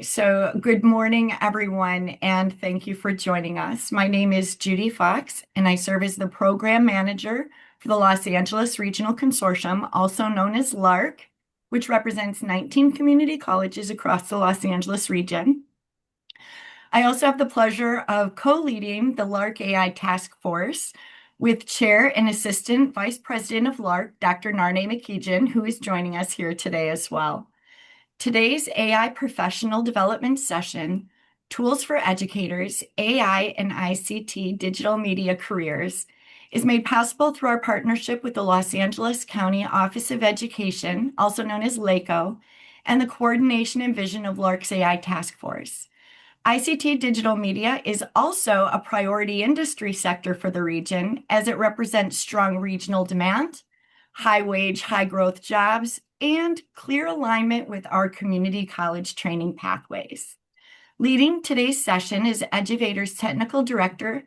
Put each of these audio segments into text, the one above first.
So good morning, everyone, and thank you for joining us. My name is Judy Fox, and I serve as the Program Manager for the Los Angeles Regional Consortium, also known as LARC, which represents 19 community colleges across the Los Angeles region. I also have the pleasure of co-leading the LARC AI Task Force with Chair and Assistant Vice President of LARC, Dr. Narne McKeegan, who is joining us here today as well. Today's AI professional development session, Tools for Educators, AI and ICT Digital Media Careers, is made possible through our partnership with the Los Angeles County Office of Education, also known as LACO, and the coordination and vision of LARC's AI Task Force. ICT digital media is also a priority industry sector for the region as it represents strong regional demand, high wage, high growth jobs, and clear alignment with our community college training pathways. Leading today's session is Eduvator's Technical Director,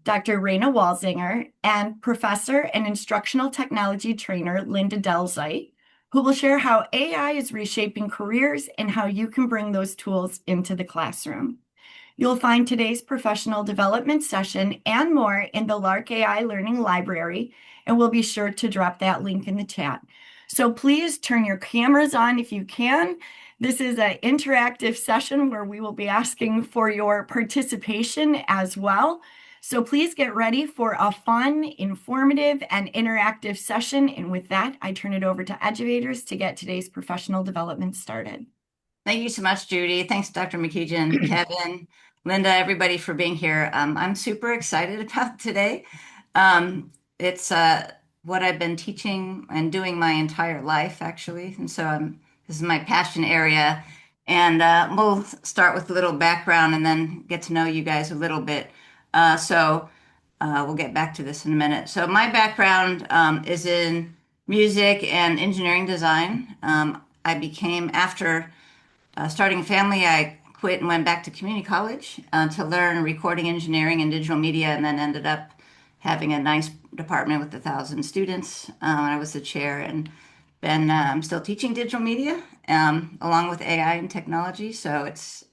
Dr. Raina Walzinger, and Professor and Instructional Technology Trainer, Linda Delzite, who will share how AI is reshaping careers and how you can bring those tools into the classroom. You'll find today's professional development session and more in the LARC AI Learning Library, and we'll be sure to drop that link in the chat. So please turn your cameras on if you can. This is an interactive session where we will be asking for your participation as well. So please get ready for a fun, informative, and interactive session. And with that, I turn it over to Eduvators to get today's professional development started. Thank you so much, Judy. Thanks, Dr. McKeegan, Kevin, Linda, everybody for being here. I'm super excited about today. It's what I've been teaching and doing my entire life, actually. And so this is my passion area. And we'll start with a little background and then get to know you guys a little bit. We'll get back to this in a minute. So my background is in music and engineering design. After starting a family, I quit and went back to community college to learn recording engineering and digital media, and then ended up having a nice department with 1,000 students. I was the chair, and I'm still teaching digital media along with AI and technology. So it's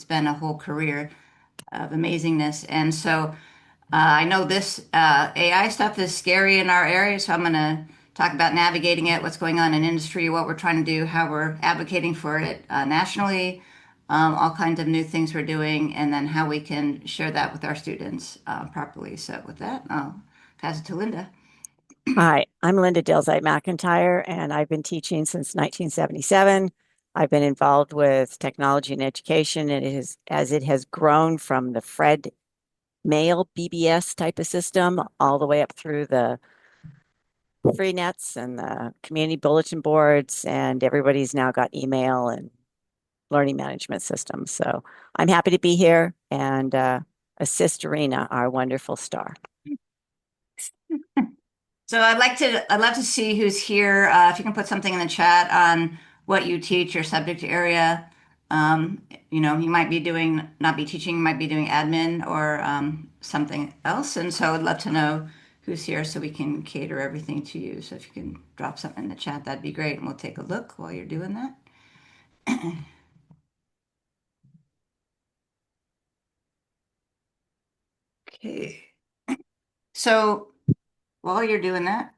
been a whole career of amazingness. And so I know this AI stuff is scary in our area, so I'm going to talk about navigating it, what's going on in industry, what we're trying to do, how we're advocating for it nationally, all kinds of new things we're doing, and then how we can share that with our students properly. So with that, I'll pass it to Linda. Hi, I'm Linda Delzite McIntyre, and I've been teaching since 1977. I've been involved with technology and education, and as it has grown from the Fred mail BBS type of system all the way up through the free nets and the community bulletin boards, and everybody's now got email and learning management systems. So I'm happy to be here and assist Arena, our wonderful star. So I'd love to see who's here. If you can put something in the chat on what you teach, your subject area. You might be not be teaching, you might be doing admin or something else. And so I'd love to know who's here so we can cater everything to you. So if you can drop something in the chat, that'd be great. And we'll take a look while you're doing that. Okay. So while you're doing that,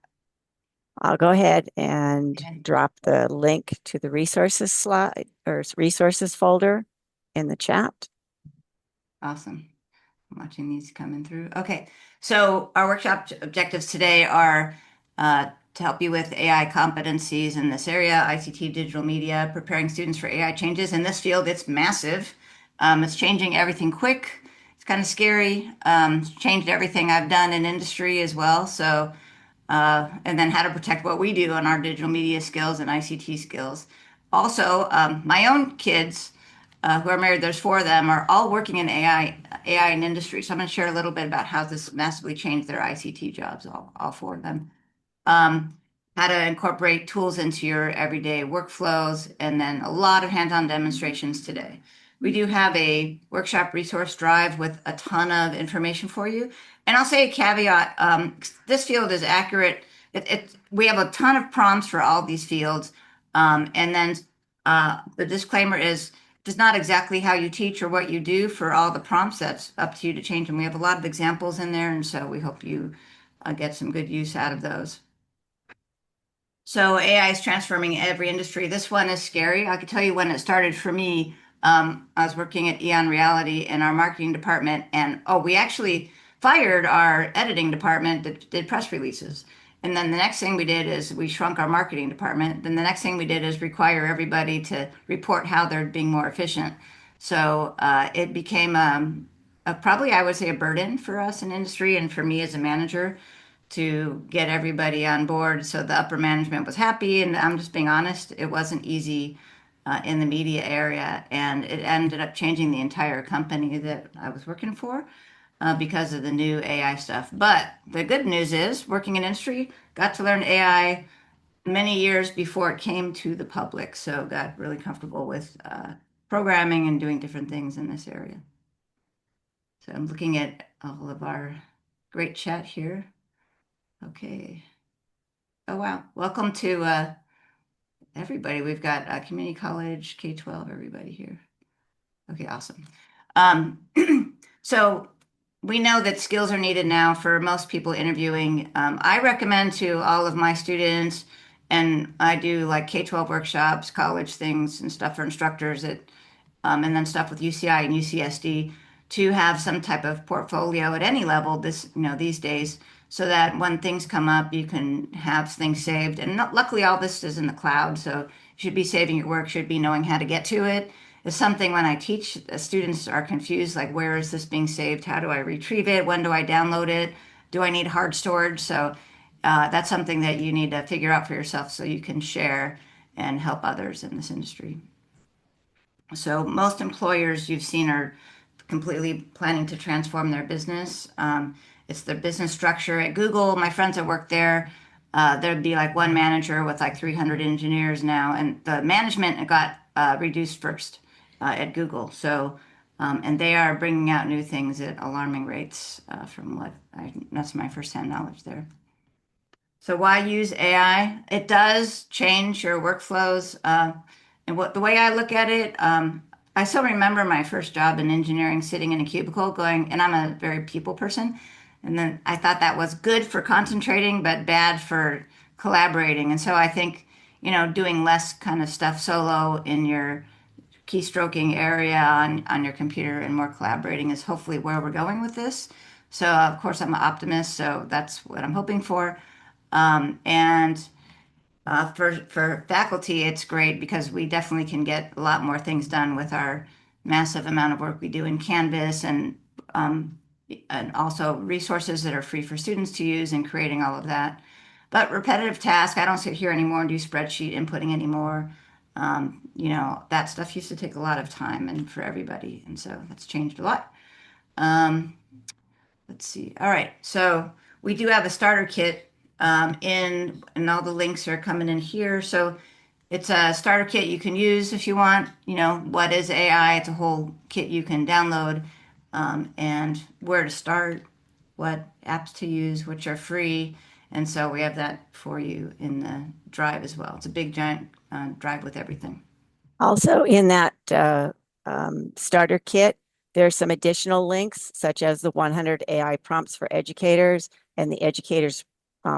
I'll go ahead and drop the link to the resources slide or resources folder in the chat. Awesome. I'm watching these coming through. Okay. So our workshop objectives today are to help you with AI competencies in this area, ICT, digital media, preparing students for AI changes. In this field, it's massive. It's changing everything quick. It's kind of scary. It's changed everything I've done in industry as well. So, and then how to protect what we do on our digital media skills and ICT skills. Also, my own kids who are married, there's 4 of them, are all working in AI and industry. So I'm going to share a little bit about how this massively changed their ICT jobs, all 4 of them. How to incorporate tools into your everyday workflows, and then a lot of hands-on demonstrations today. We do have a workshop resource drive with a ton of information for you. And I'll say a caveat, this field is accurate. We have a ton of prompts for all these fields. And then the disclaimer is it's not exactly how you teach or what you do for all the prompts. That's up to you to change them. We have a lot of examples in there, and so we hope you get some good use out of those. So AI is transforming every industry. This one is scary. I can tell you when it started for me. I was working at Eon Reality in our marketing department, and we actually fired our editing department that did press releases. And then the next thing we did is we shrunk our marketing department. Then the next thing we did is require everybody to report how they're being more efficient. So it became probably, I would say, a burden for us in industry and for me as a manager to get everybody on board so the upper management was happy. And I'm just being honest, it wasn't easy in the media area. And it ended up changing the entire company that I was working for because of the new AI stuff. But the good news is, working in industry, got to learn AI many years before it came to the public. So got really comfortable with programming and doing different things in this area. So I'm looking at all of our great chat here. Okay. Oh, wow. Welcome to everybody. We've got community college, K-12, everybody here. Okay, awesome. Um, so we know that skills are needed now for most people interviewing. I recommend to all of my students, and I do like K-12 workshops, college things and stuff for instructors and then stuff with UCI and UCSD to have some type of portfolio at any level these days, so that when things come up, you can have things saved. And luckily, all this is in the cloud, so you should be saving your work, should be knowing how to get to it. It's something when I teach, students are confused, like, where is this being saved? How do I retrieve it? When do I download it? Do I need hard storage? So that's something that you need to figure out for yourself so you can share and help others in this industry. So most employers you've seen are completely planning to transform their business. It's their business structure. At Google, my friends that work there, there'd be like one manager with like 300 engineers now, and the management got reduced first at Google. So, and they are bringing out new things at alarming rates that's my firsthand knowledge there. So why use AI? It does change your workflows. And the way I look at it, I still remember my first job in engineering, sitting in a cubicle going, and I'm a very people person. And then I thought that was good for concentrating, but bad for collaborating. And so I think, doing less kind of stuff solo in your keystroking area on your computer and more collaborating is hopefully where we're going with this. So of course I'm an optimist, so that's what I'm hoping for. And for faculty, it's great because we definitely can get a lot more things done with our massive amount of work we do in Canvas and also resources that are free for students to use and creating all of that. But repetitive tasks, I don't sit here anymore and do spreadsheet inputting anymore. That stuff used to take a lot of time and for everybody, and so that's changed a lot. Let's see. All right, so we do have a starter kit and all the links are coming in here. So it's a starter kit you can use if you want. What is AI? It's a whole kit you can download and where to start, what apps to use, which are free. And so we have that for you in the drive as well. It's a big, giant drive with everything. Also, in that starter kit, there's some additional links, such as the 100 AI prompts for educators and the Educators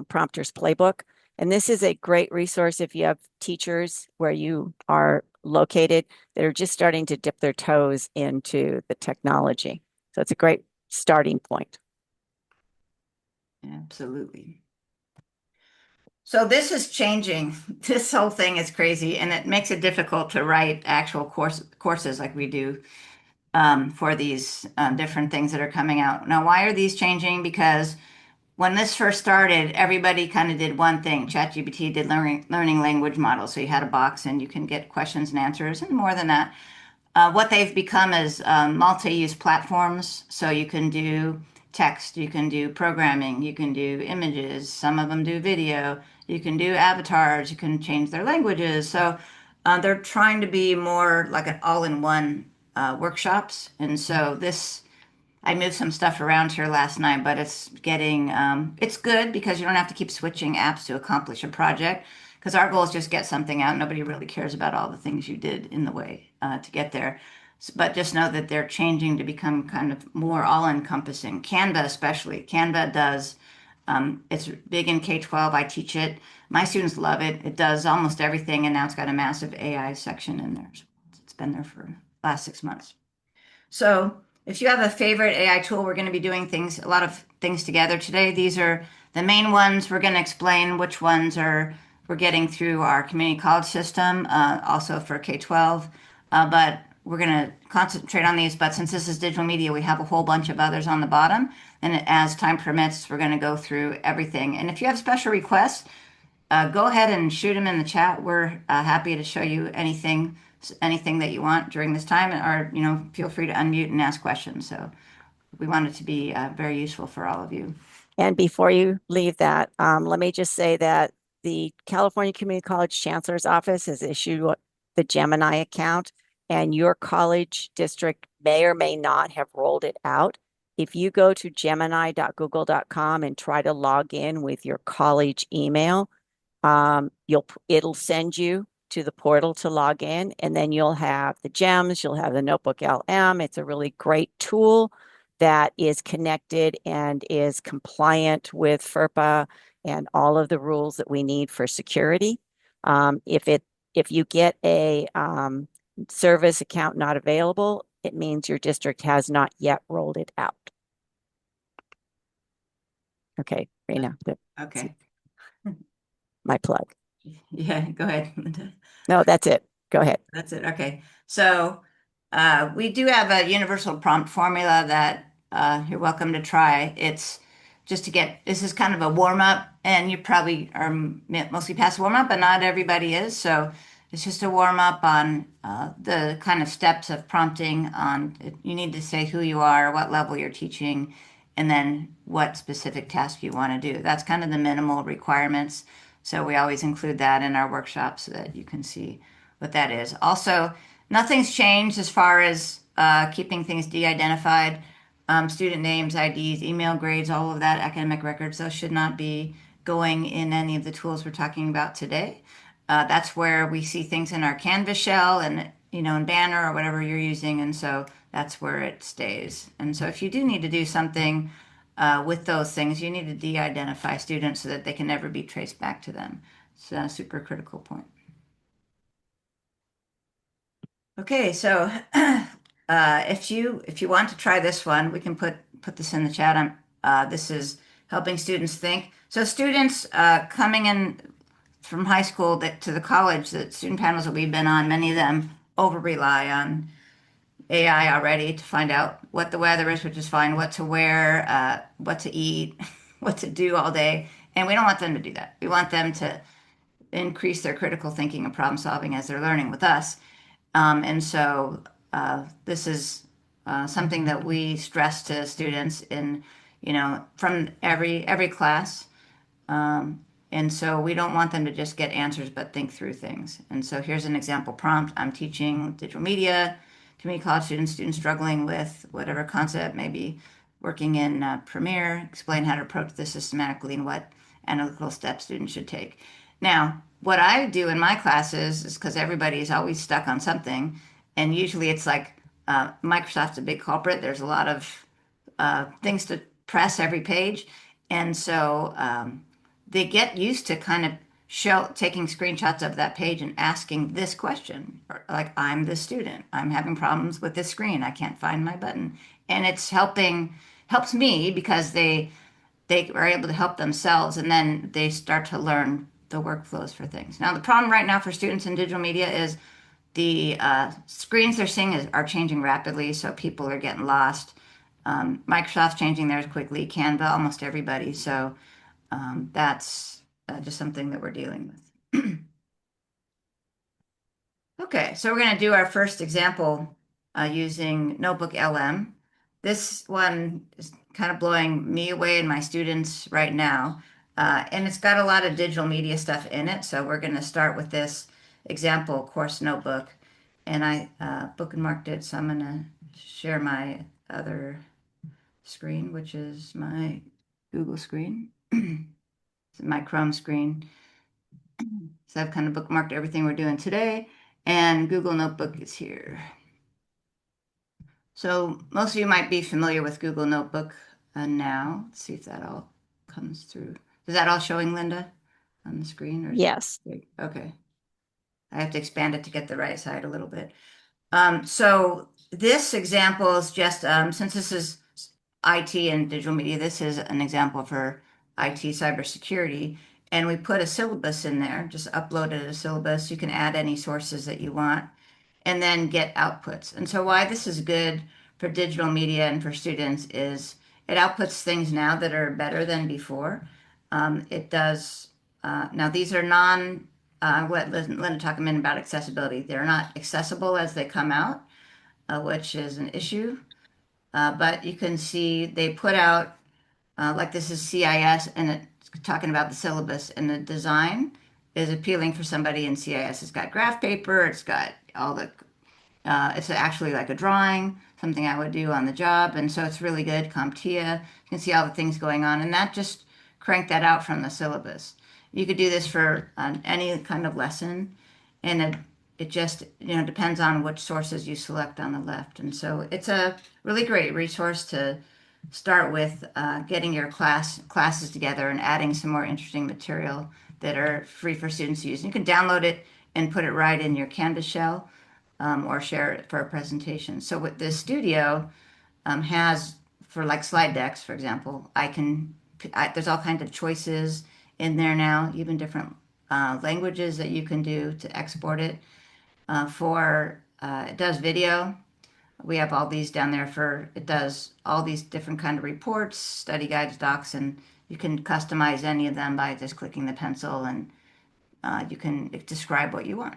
Prompters Playbook. And this is a great resource if you have teachers where you are located that are just starting to dip their toes into the technology. So it's a great starting point. Absolutely. So this is changing. This whole thing is crazy, and it makes it difficult to write actual courses like we do for these different things that are coming out. Now, why are these changing? Because when this first started, everybody kind of did one thing. ChatGPT did learning language models. So you had a box and you can get questions and answers, and more than that. What they've become is multi-use platforms. So you can do text, you can do programming, you can do images, some of them do video, you can do avatars, you can change their languages. So they're trying to be more like an all-in-one workshops. And so I moved some stuff around here last night, but it's good because you don't have to keep switching apps to accomplish a project. because our goal is just get something out. Nobody really cares about all the things you did in the way to get there. But just know that they're changing to become kind of more all-encompassing. Canva especially. Canva does, it's big in K-12. I teach it. My students love it. It does almost everything, and now it's got a massive AI section in there. It's been there for the last 6 months. So if you have a favorite AI tool, we're going to be doing a lot of things together today. These are the main ones. We're going to explain which ones we're getting through our community college system, also for K-12. But we're going to concentrate on these. But since this is digital media, we have a whole bunch of others on the bottom. And as time permits, we're going to go through everything. And if you have special requests, go ahead and shoot them in the chat. We're happy to show you anything that you want during this time, or feel free to unmute and ask questions. So we want it to be very useful for all of you. And before you leave that, let me just say that the California Community College Chancellor's Office has issued the Gemini account, and your college district may or may not have rolled it out. If you go to gemini.google.com and try to log in with your college email, it'll send you to the portal to log in, and then you'll have the gems, you'll have the Notebook LM. It's a really great tool that is connected and is compliant with FERPA and all of the rules that we need for security. If you get a service account not available, it means your district has not yet rolled it out. Okay, Rena. Okay. My plug. Yeah, go ahead, Linda. No, that's it. Go ahead. That's it. Okay. So we do have a universal prompt formula that you're welcome to try. It's just this is kind of a warm up, and you probably are mostly past warm up, but not everybody is. So it's just a warm up on the kind of steps of prompting you need to say who you are, what level you're teaching, and then what specific task you want to do. That's kind of the minimal requirements. So we always include that in our workshops so that you can see what that is. Also, nothing's changed as far as keeping things de-identified. Student names, IDs, email grades, all of that, academic records, those should not be going in any of the tools we're talking about today. That's where we see things in our Canvas shell and in Banner or whatever you're using, and so that's where it stays. And so if you do need to do something with those things, you need to de-identify students so that they can never be traced back to them. It's a super critical point. Okay, so if you want to try this one, we can put this in the chat. This is helping students think. So students coming in from high school to the college, the student panels that we've been on, many of them over rely on AI already to find out what the weather is, which is fine, what to wear, what to eat, what to do all day. And we don't want them to do that. We want them to increase their critical thinking and problem solving as they're learning with us. And so this is something that we stress to students from every class. And so we don't want them to just get answers, but think through things. And so here's an example prompt. I'm teaching digital media, community college students struggling with whatever concept, maybe working in Premiere, explain how to approach this systematically and what analytical steps students should take. Now, what I do in my classes is because everybody's always stuck on something, and usually it's like Microsoft's a big culprit. There's a lot of things to press every page, and so they get used to kind of taking screenshots of that page and asking this question, like, I'm the student, I'm having problems with this screen, I can't find my button. And it's helps me because they are able to help themselves, and then they start to learn the workflows for things. Now, the problem right now for students in digital media is the screens they're seeing are changing rapidly, so people are getting lost. Microsoft's changing theirs quickly, Canva, almost everybody. So that's just something that we're dealing with. Okay, so we're going to do our first example using Notebook LM. This one is kind of blowing me away and my students right now. And it's got a lot of digital media stuff in it. So we're going to start with this example course notebook. And I bookmarked it, so I'm going to share my other screen, which is my Google screen, my Chrome screen. So I've kind of bookmarked everything we're doing today, and Google Notebook is here. So most of you might be familiar with Google Notebook now. Let's see if that all comes through. Is that all showing, Linda, on the screen? Or is it Yes. big? Okay. I have to expand it to get the right side a little bit. So this example is just, since this is IT and digital media, this is an example for IT cybersecurity. And we put a syllabus in there, just uploaded a syllabus. You can add any sources that you want and then get outputs. And so why this is good for digital media and for students is it outputs things now that are better than before. It does, now these are let Linda talk a minute about accessibility. They're not accessible as they come out, which is an issue. But you can see they put out, like this is CIS, and it's talking about the syllabus, and the design is appealing for somebody in CIS. It's got graph paper, it's got all the it's actually like a drawing, something I would do on the job. And so it's really good. CompTIA, you can see all the things going on. And that just cranked that out from the syllabus. You could do this for any kind of lesson. And it just, depends on which sources you select on the left. And so it's a really great resource to start with getting your classes together and adding some more interesting material that are free for students to use. And you can download it and put it right in your Canvas shell or share it for a presentation. So what the studio has for like slide decks, for example, there's all kinds of choices in there now, even different languages that you can do to export it. It does video. We have all these down there it does all these different kind of reports, study guides, docs, and you can customize any of them by just clicking the pencil and you can describe what you want.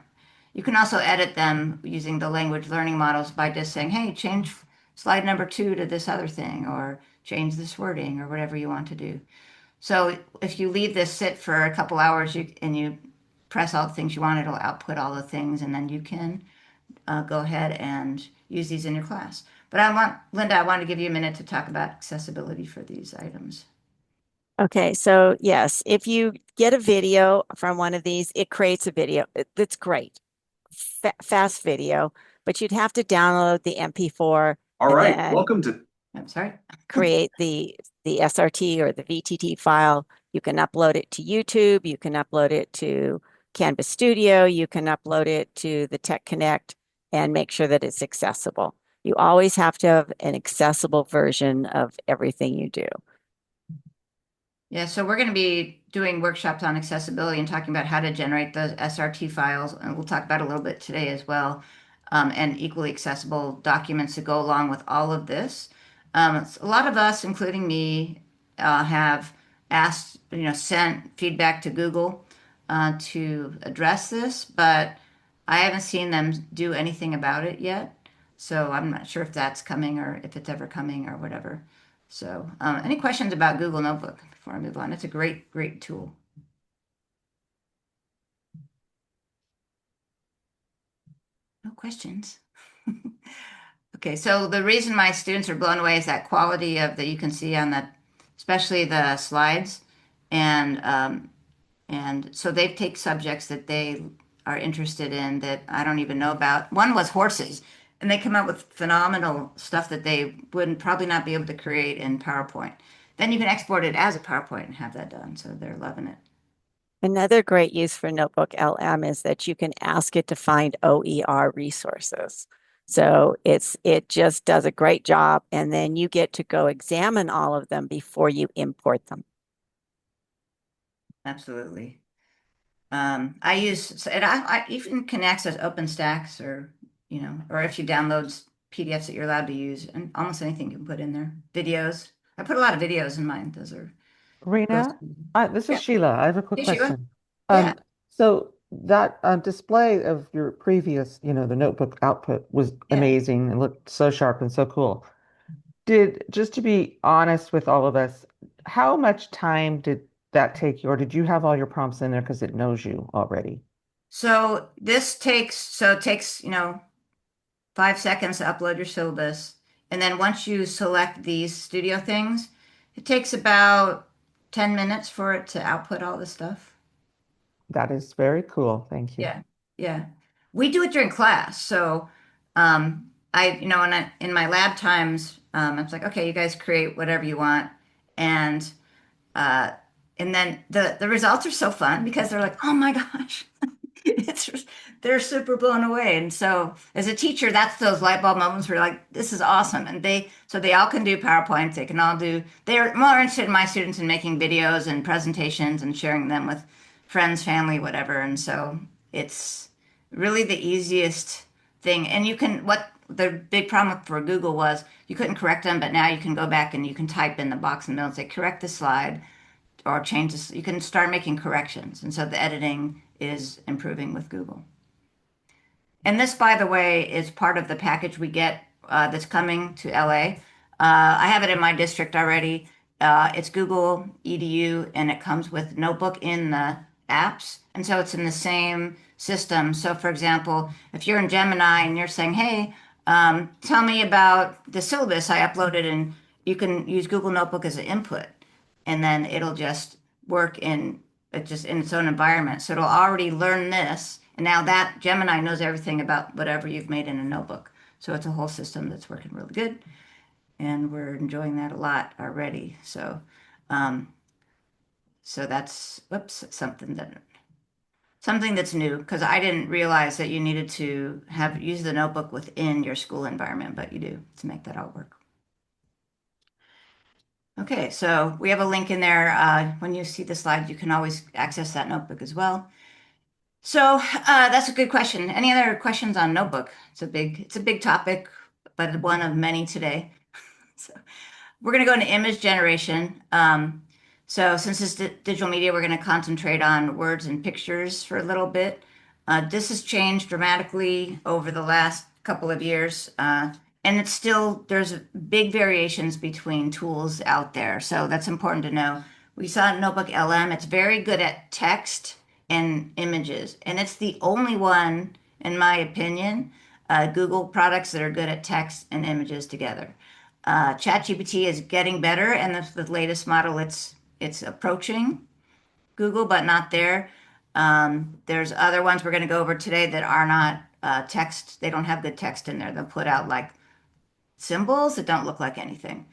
You can also edit them using the language learning models by just saying, hey, change slide number 2 to this other thing, or change this wording, or whatever you want to do. So if you leave this sit for a couple hours and you press all the things you want, it'll output all the things, and then you can go ahead and use these in your class. But Linda, I want to give you a minute to talk about accessibility for these items. Okay, so yes, if you get a video from one of these, it creates a video. That's great. Fast video, but you'd have to download the MP4 All and right, then welcome to. I'm sorry, create the SRT or the VTT file. You can upload it to YouTube, you can upload it to Canvas Studio, you can upload it to the TechConnect and make sure that it's accessible. You always have to have an accessible version of everything you do. Yeah, so we're going to be doing workshops on accessibility and talking about how to generate those SRT files, and we'll talk about a little bit today as well, and equally accessible documents to go along with all of this. A lot of us, including me, have asked, sent feedback to Google to address this, but I haven't seen them do anything about it yet. So I'm not sure if that's coming or if it's ever coming or whatever. So, any questions about Google Notebook before I move on? It's a great, great tool. No questions. Okay, so the reason my students are blown away is that quality of that you can see on especially the slides, and so they take subjects that they are interested in that I don't even know about. One was horses, and they come up with phenomenal stuff that they wouldn't probably not be able to create in PowerPoint. Then you can export it as a PowerPoint and have that done. So they're loving it. Another great use for Notebook LM is that you can ask it to find OER resources. So it just does a great job, and then you get to go examine all of them before you import them. Absolutely. I use I even can access OpenStax or if you download PDFs that you're allowed to use, and almost anything you can put in there. Videos. I put a lot of videos in mine. Those are goes. Rena, this is Yeah. Sheila. I have a quick Hey, Sheila. question. Yeah. So that display of your previous, the notebook output was Yeah. amazing and looked so sharp and so cool. Just to be honest with all of us, how much time did that take you, or did you have all your prompts in there because it knows you already? So it takes 5 seconds to upload your syllabus, and then once you select these studio things, it takes about 10 minutes for it to output all the stuff. That is very cool. Thank you. Yeah, yeah. We do it during class. So, in my lab times, I was like, okay, you guys create whatever you want, and uh, and then the results are so fun because they're like, oh my gosh, it's they're super blown away. And so, as a teacher, that's those light bulb moments where you're like, this is awesome. And they all can do PowerPoint. They can all do. They're more interested in my students in making videos and presentations and sharing them with friends, family, whatever. And so it's really the easiest thing. And you can, what the big problem for Google was you couldn't correct them, but now you can go back and you can type in the box in the middle and say, correct the slide or change this. You can start making corrections. And so the editing is improving with Google. And this, by the way, is part of the package we get that's coming to LA. I have it in my district already. It's Google EDU, and it comes with Notebook in the apps. And so it's in the same system. So, for example, if you're in Gemini and you're saying, hey, tell me about the syllabus I uploaded, and you can use Google Notebook as an input, and then it'll just work in its own environment. So it'll already learn this, and now that Gemini knows everything about whatever you've made in a notebook. So it's a whole system that's working really good, and we're enjoying that a lot already. So, um, so that's something that's new because I didn't realize that you needed to use the notebook within your school environment, but you do to make that all work. Okay, so we have a link in there. When you see the slide, you can always access that notebook as well. So that's a good question. Any other questions on notebook? It's a big topic, but one of many today. So we're going to go into image generation. So since it's digital media, we're going to concentrate on words and pictures for a little bit. This has changed dramatically over the last couple of years. And there's big variations between tools out there. So that's important to know. We saw Notebook LM. It's very good at text and images. And it's the only one, in my opinion, Google products that are good at text and images together. ChatGPT is getting better, and the latest model, it's approaching Google, but not there. There's other ones we're going to go over today that are not text. They don't have good text in there. They'll put out like symbols that don't look like anything.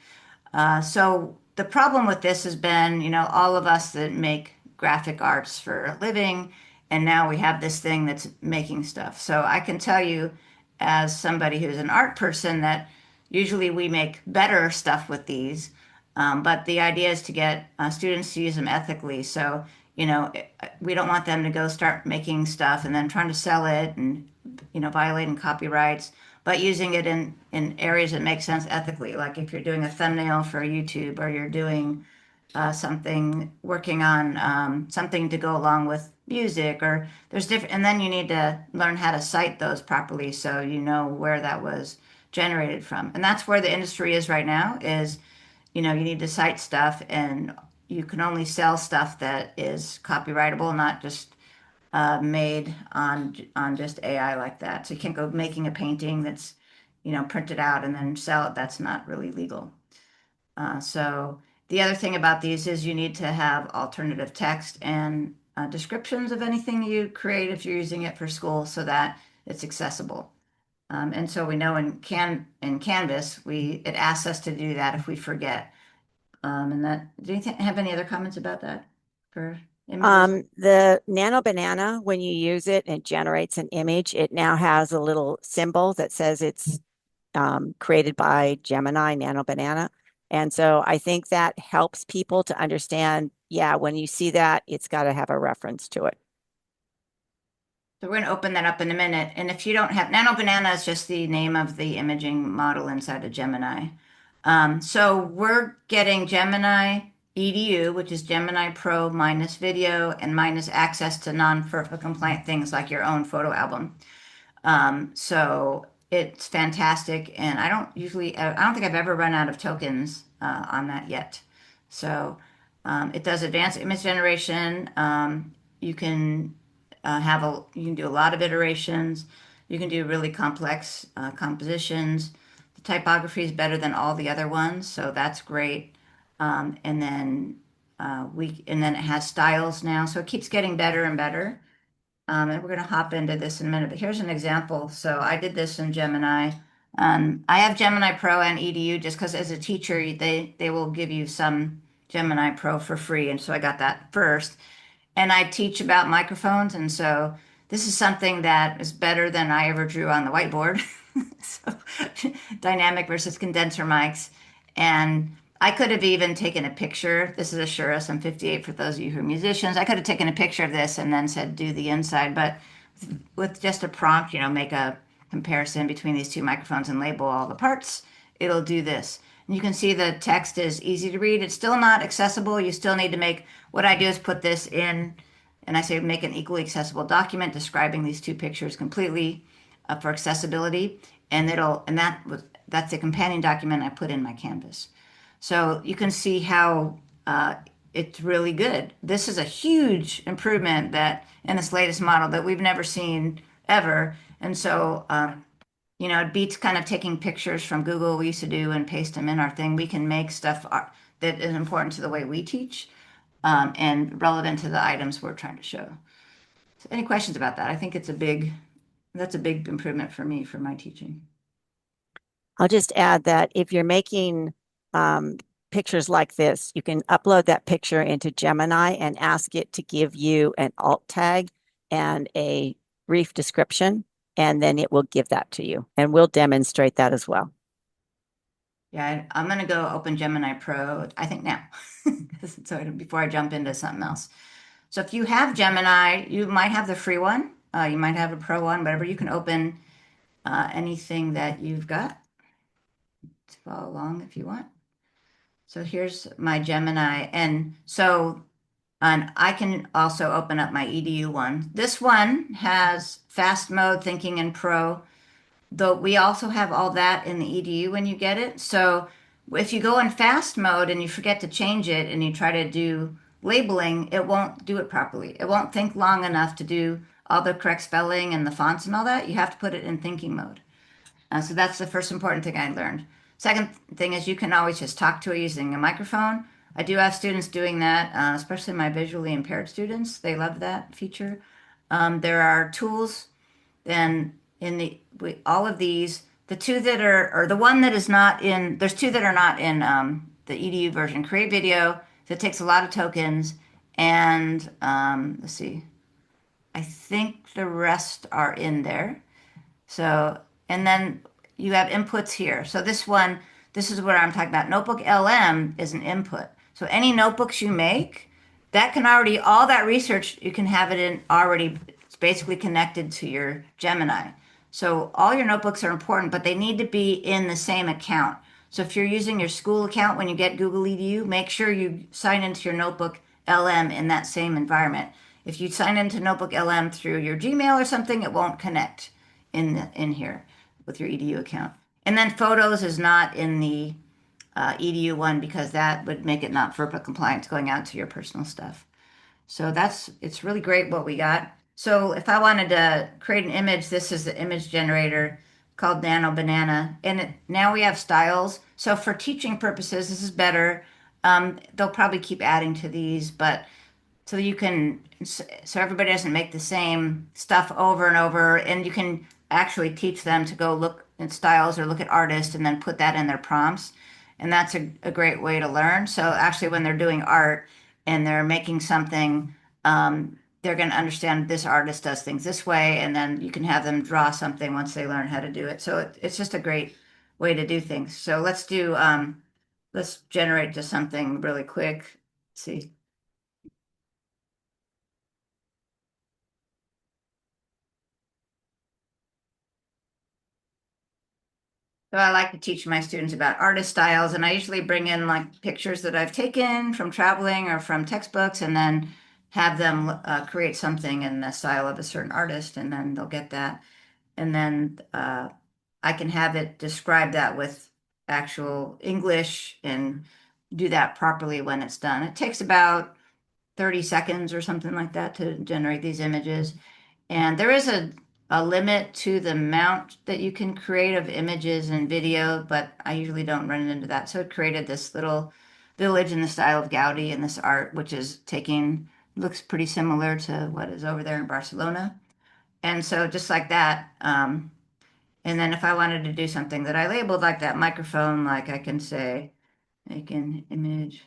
So the problem with this has been, all of us that make graphic arts for a living, and now we have this thing that's making stuff. So I can tell you, as somebody who's an art person, that usually we make better stuff with these. But the idea is to get students to use them ethically. So, we don't want them to go start making stuff and then trying to sell it and, violating copyrights, but using it in areas that make sense ethically. Like if you're doing a thumbnail for YouTube, or you're doing working on something to go along with music, or there's different, and then you need to learn how to cite those properly so you know where that was generated from. And that's where the industry is right now is, you need to cite stuff, and you can only sell stuff that is copyrightable, not just made on just AI like that. So you can't go making a painting that's, printed out and then sell it. That's not really legal. So the other thing about these is you need to have alternative text and descriptions of anything you create if you're using it for school so that it's accessible. And so we know in Canvas, it asks us to do that if we forget. Do you have any other comments about that for images? The Nano Banana, when you use it and it generates an image, it now has a little symbol that says it's created by Gemini Nano Banana. And so I think that helps people to understand, yeah, when you see that, it's got to have a reference to it. So we're going to open that up in a minute. And if you don't have, Nano Banana is just the name of the imaging model inside of Gemini. So we're getting Gemini EDU, which is Gemini Pro minus video and minus access to non-FERPA compliant things like your own photo album. So it's fantastic. And I don't think I've ever run out of tokens on that yet. So it does advanced image generation. You can you can do a lot of iterations. You can do really complex compositions. The typography is better than all the other ones, so that's great. And then and then it has styles now, so it keeps getting better and better. And we're going to hop into this in a minute, but here's an example. So I did this in Gemini. I have Gemini Pro and EDU just because as a teacher, they will give you some Gemini Pro for free. And so I got that first. And I teach about microphones. And so this is something that is better than I ever drew on the whiteboard. So dynamic versus condenser mics. And I could have even taken a picture. This is a Shure SM58 for those of you who are musicians. I could have taken a picture of this and then said, do the inside. But with just a prompt, make a comparison between these two microphones and label all the parts, it'll do this. And you can see the text is easy to read. It's still not accessible. You still need to make, what I do is put this in, and I say make an equally accessible document describing these two pictures completely for accessibility. And that's a companion document I put in my Canvas. So you can see how it's really good. This is a huge improvement that in this latest model that we've never seen ever. And so, it beats kind of taking pictures from Google we used to do and paste them in our thing. We can make stuff that is important to the way we teach and relevant to the items we're trying to show. So any questions about that? I think that's a big improvement for me for my teaching. I'll just add that if you're making pictures like this, you can upload that picture into Gemini and ask it to give you an alt tag and a brief description, and then it will give that to you. And we'll demonstrate that as well. Yeah, I'm going to go open Gemini Pro, I think now, so before I jump into something else. So if you have Gemini, you might have the free one. You might have a pro one, whatever. You can open anything that you've got to follow along if you want. So here's my Gemini. And I can also open up my EDU one. This one has fast mode, thinking, and pro, though we also have all that in the EDU when you get it. So if you go in fast mode and you forget to change it and you try to do labeling, it won't do it properly. It won't think long enough to do all the correct spelling and the fonts and all that. You have to put it in thinking mode. So that's the first important thing I learned. Second thing is you can always just talk to it using a microphone. I do have students doing that, especially my visually impaired students. They love that feature. There are tools, then all of these, the two that are, or the one that is not in, there's two that are not in the EDU version. Create video, that takes a lot of tokens, and let's see, I think the rest are in there. So, and then you have inputs here. So this is what I'm talking about. Notebook LM is an input. So any notebooks you make, that can already, all that research, you can have it in already, it's basically connected to your Gemini. So all your notebooks are important, but they need to be in the same account. So if you're using your school account when you get Google EDU, make sure you sign into your Notebook LM in that same environment. If you sign into Notebook LM through your Gmail or something, it won't connect in here with your EDU account. And then photos is not in the EDU one because that would make it not FERPA compliant going out to your personal stuff. So it's really great what we got. So if I wanted to create an image, this is the image generator called Nano Banana. And now we have styles. So for teaching purposes, this is better. They'll probably keep adding to these, but so everybody doesn't make the same stuff over and over, and you can actually teach them to go look at styles or look at artists and then put that in their prompts. And that's a great way to learn. So actually when they're doing art and they're making something, they're going to understand this artist does things this way, and then you can have them draw something once they learn how to do it. So it's just a great way to do things. So let's generate just something really quick. Let's see. So I like to teach my students about artist styles, and I usually bring in like pictures that I've taken from traveling or from textbooks, and then have them create something in the style of a certain artist, and then they'll get that. And then I can have it describe that with actual English and do that properly when it's done. It takes about 30 seconds or something like that to generate these images. And there is a limit to the amount that you can create of images and video, but I usually don't run into that. So it created this little village in the style of Gaudi in this art, which is looks pretty similar to what is over there in Barcelona. And so just like that, and then if I wanted to do something that I labeled like that microphone, like I can say, make an image.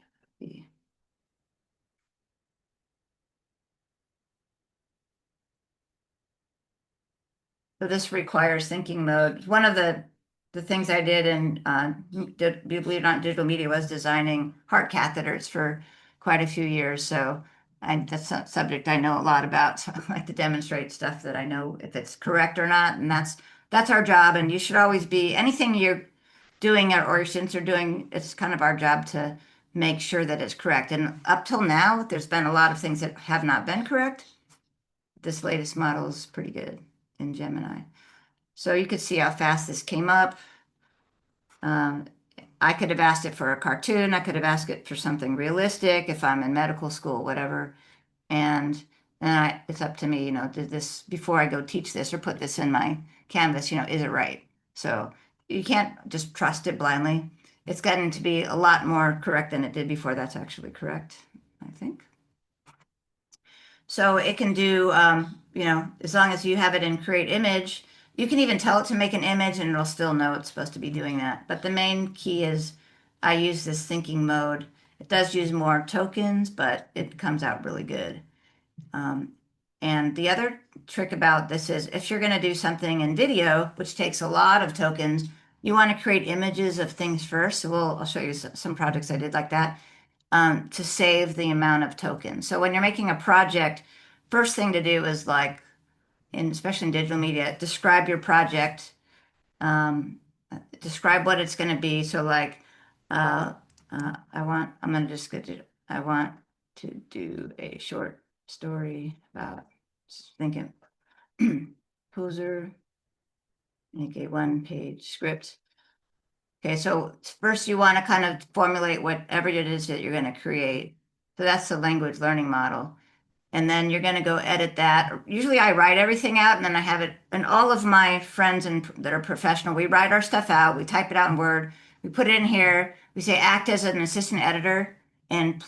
So this requires thinking mode. One of the things I did in, believe it or not, digital media was designing heart catheters for quite a few years. So that's a subject I know a lot about. So I like to demonstrate stuff that I know if it's correct or not. And that's our job. And you should always be, anything you're doing or your students are doing, it's kind of our job to make sure that it's correct. And up till now, there's been a lot of things that have not been correct. This latest model is pretty good in Gemini. So you could see how fast this came up. I could have asked it for a cartoon. I could have asked it for something realistic if I'm in medical school, whatever. And then it's up to me, did this, before I go teach this or put this in my Canvas, is it right? So you can't just trust it blindly. It's gotten to be a lot more correct than it did before. That's actually correct, I think. So it can do, as long as you have it in create image, you can even tell it to make an image and it'll still know it's supposed to be doing that. But the main key is I use this thinking mode. It does use more tokens, but it comes out really good. And the other trick about this is if you're going to do something in video, which takes a lot of tokens, you want to create images of things first. So I'll show you some projects I did like that. To save the amount of tokens. So when you're making a project, first thing to do is especially in digital media, describe your project, describe what it's going to be. So I want to do a short story about thinking poser, make a one-page script. Okay, so first you want to kind of formulate whatever it is that you're going to create. So that's the language learning model. And then you're going to go edit that. Usually I write everything out and then I have it, and all of my friends that are professional, we write our stuff out, we type it out in Word, we put it in here, we say act as an assistant editor and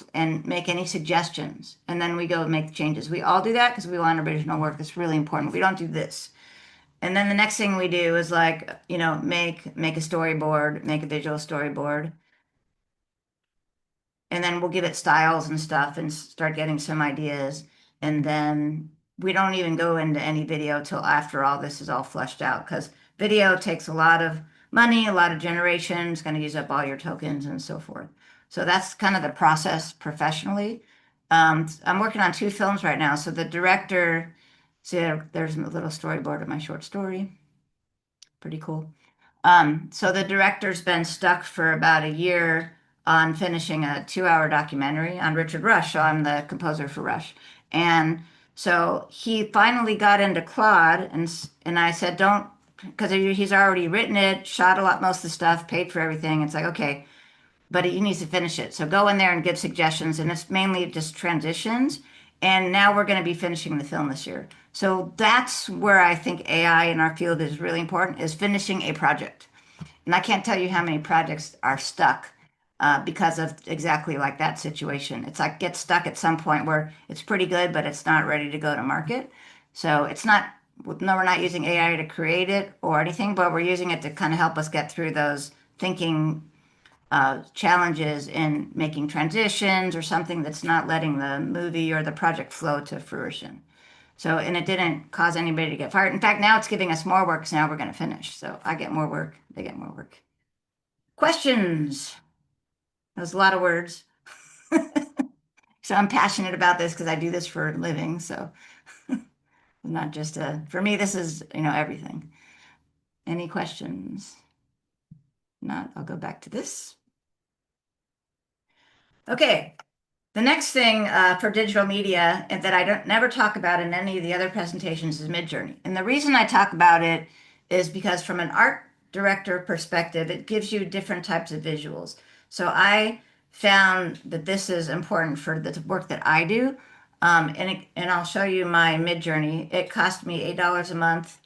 make any suggestions. And then we go make changes. We all do that because we want original work. It's really important. We don't do this. And then the next thing we do is make a storyboard, make a visual storyboard. And then we'll give it styles and stuff and start getting some ideas. And then we don't even go into any video till after all this is all fleshed out because video takes a lot of money, a lot of generation, it's going to use up all your tokens and so forth. So that's kind of the process professionally. I'm working on 2 films right now. So the director, see, there's a little storyboard of my short story. Pretty cool. So the director's been stuck for about a year on finishing a 2-hour documentary on Richard Rush. So I'm the composer for Rush. And so he finally got into Claude and I said, don't, because he's already written it, shot most of the stuff, paid for everything. It's like, okay, but he needs to finish it. So go in there and give suggestions. And it's mainly just transitions. And now we're going to be finishing the film this year. So that's where I think AI in our field is really important, is finishing a project. And I can't tell you how many projects are stuck because of exactly like that situation. It's like get stuck at some point where it's pretty good, but it's not ready to go to market. So it's not, no, we're not using AI to create it or anything, but we're using it to kind of help us get through those thinking challenges in making transitions or something that's not letting the movie or the project flow to fruition. So, and it didn't cause anybody to get fired. In fact, now it's giving us more work, so now we're going to finish. So I get more work, they get more work. Questions? That was a lot of words. So I'm passionate about this because I do this for a living. So not just for me, this is, everything. Any questions? Not, I'll go back to this. Okay. The next thing for digital media and that I never talk about in any of the other presentations is Midjourney. And the reason I talk about it is because from an art director perspective, it gives you different types of visuals. So I found that this is important for the work that I do. And I'll show you my Midjourney. It cost me $8 a month,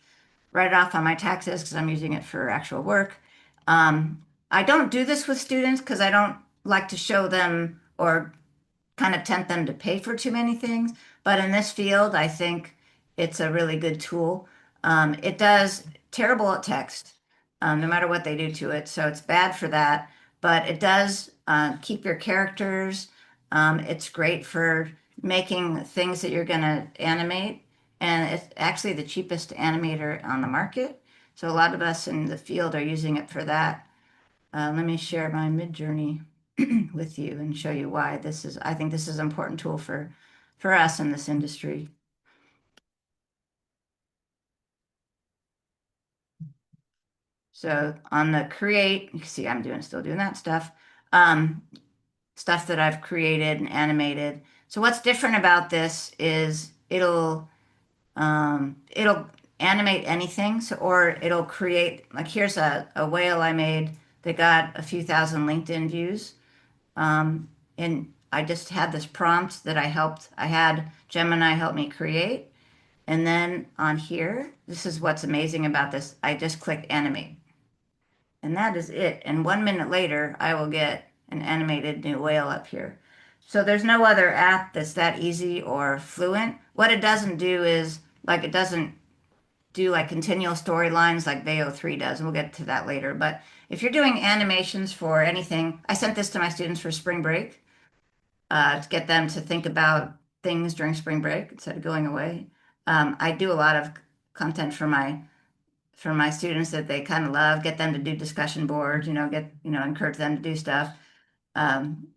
right off on my taxes because I'm using it for actual work. I don't do this with students because I don't like to show them or kind of tempt them to pay for too many things. But in this field, I think it's a really good tool. It does terrible at text, no matter what they do to it. So it's bad for that. But it does keep your characters. It's great for making things that you're going to animate. And it's actually the cheapest animator on the market. So a lot of us in the field are using it for that. Let me share my Midjourney with you and show you why I think this is an important tool for us in this industry. So on the create, you can see I'm still doing that stuff. Stuff that I've created and animated. So what's different about this is it'll animate anything. So, or it'll create, like here's a whale I made that got a few thousand LinkedIn views. And I just had this prompt that I had Gemini help me create. And then on here, this is what's amazing about this. I just click animate. And that is it. And 1 minute later, I will get an animated new whale up here. So there's no other app that's that easy or fluent. What it doesn't do is, like, it doesn't do like continual storylines like VEO3 does, and we'll get to that later. But if you're doing animations for anything, I sent this to my students for spring break to get them to think about things during spring break instead of going away. I do a lot of content for my students that they kind of love, get them to do discussion boards, encourage them to do stuff.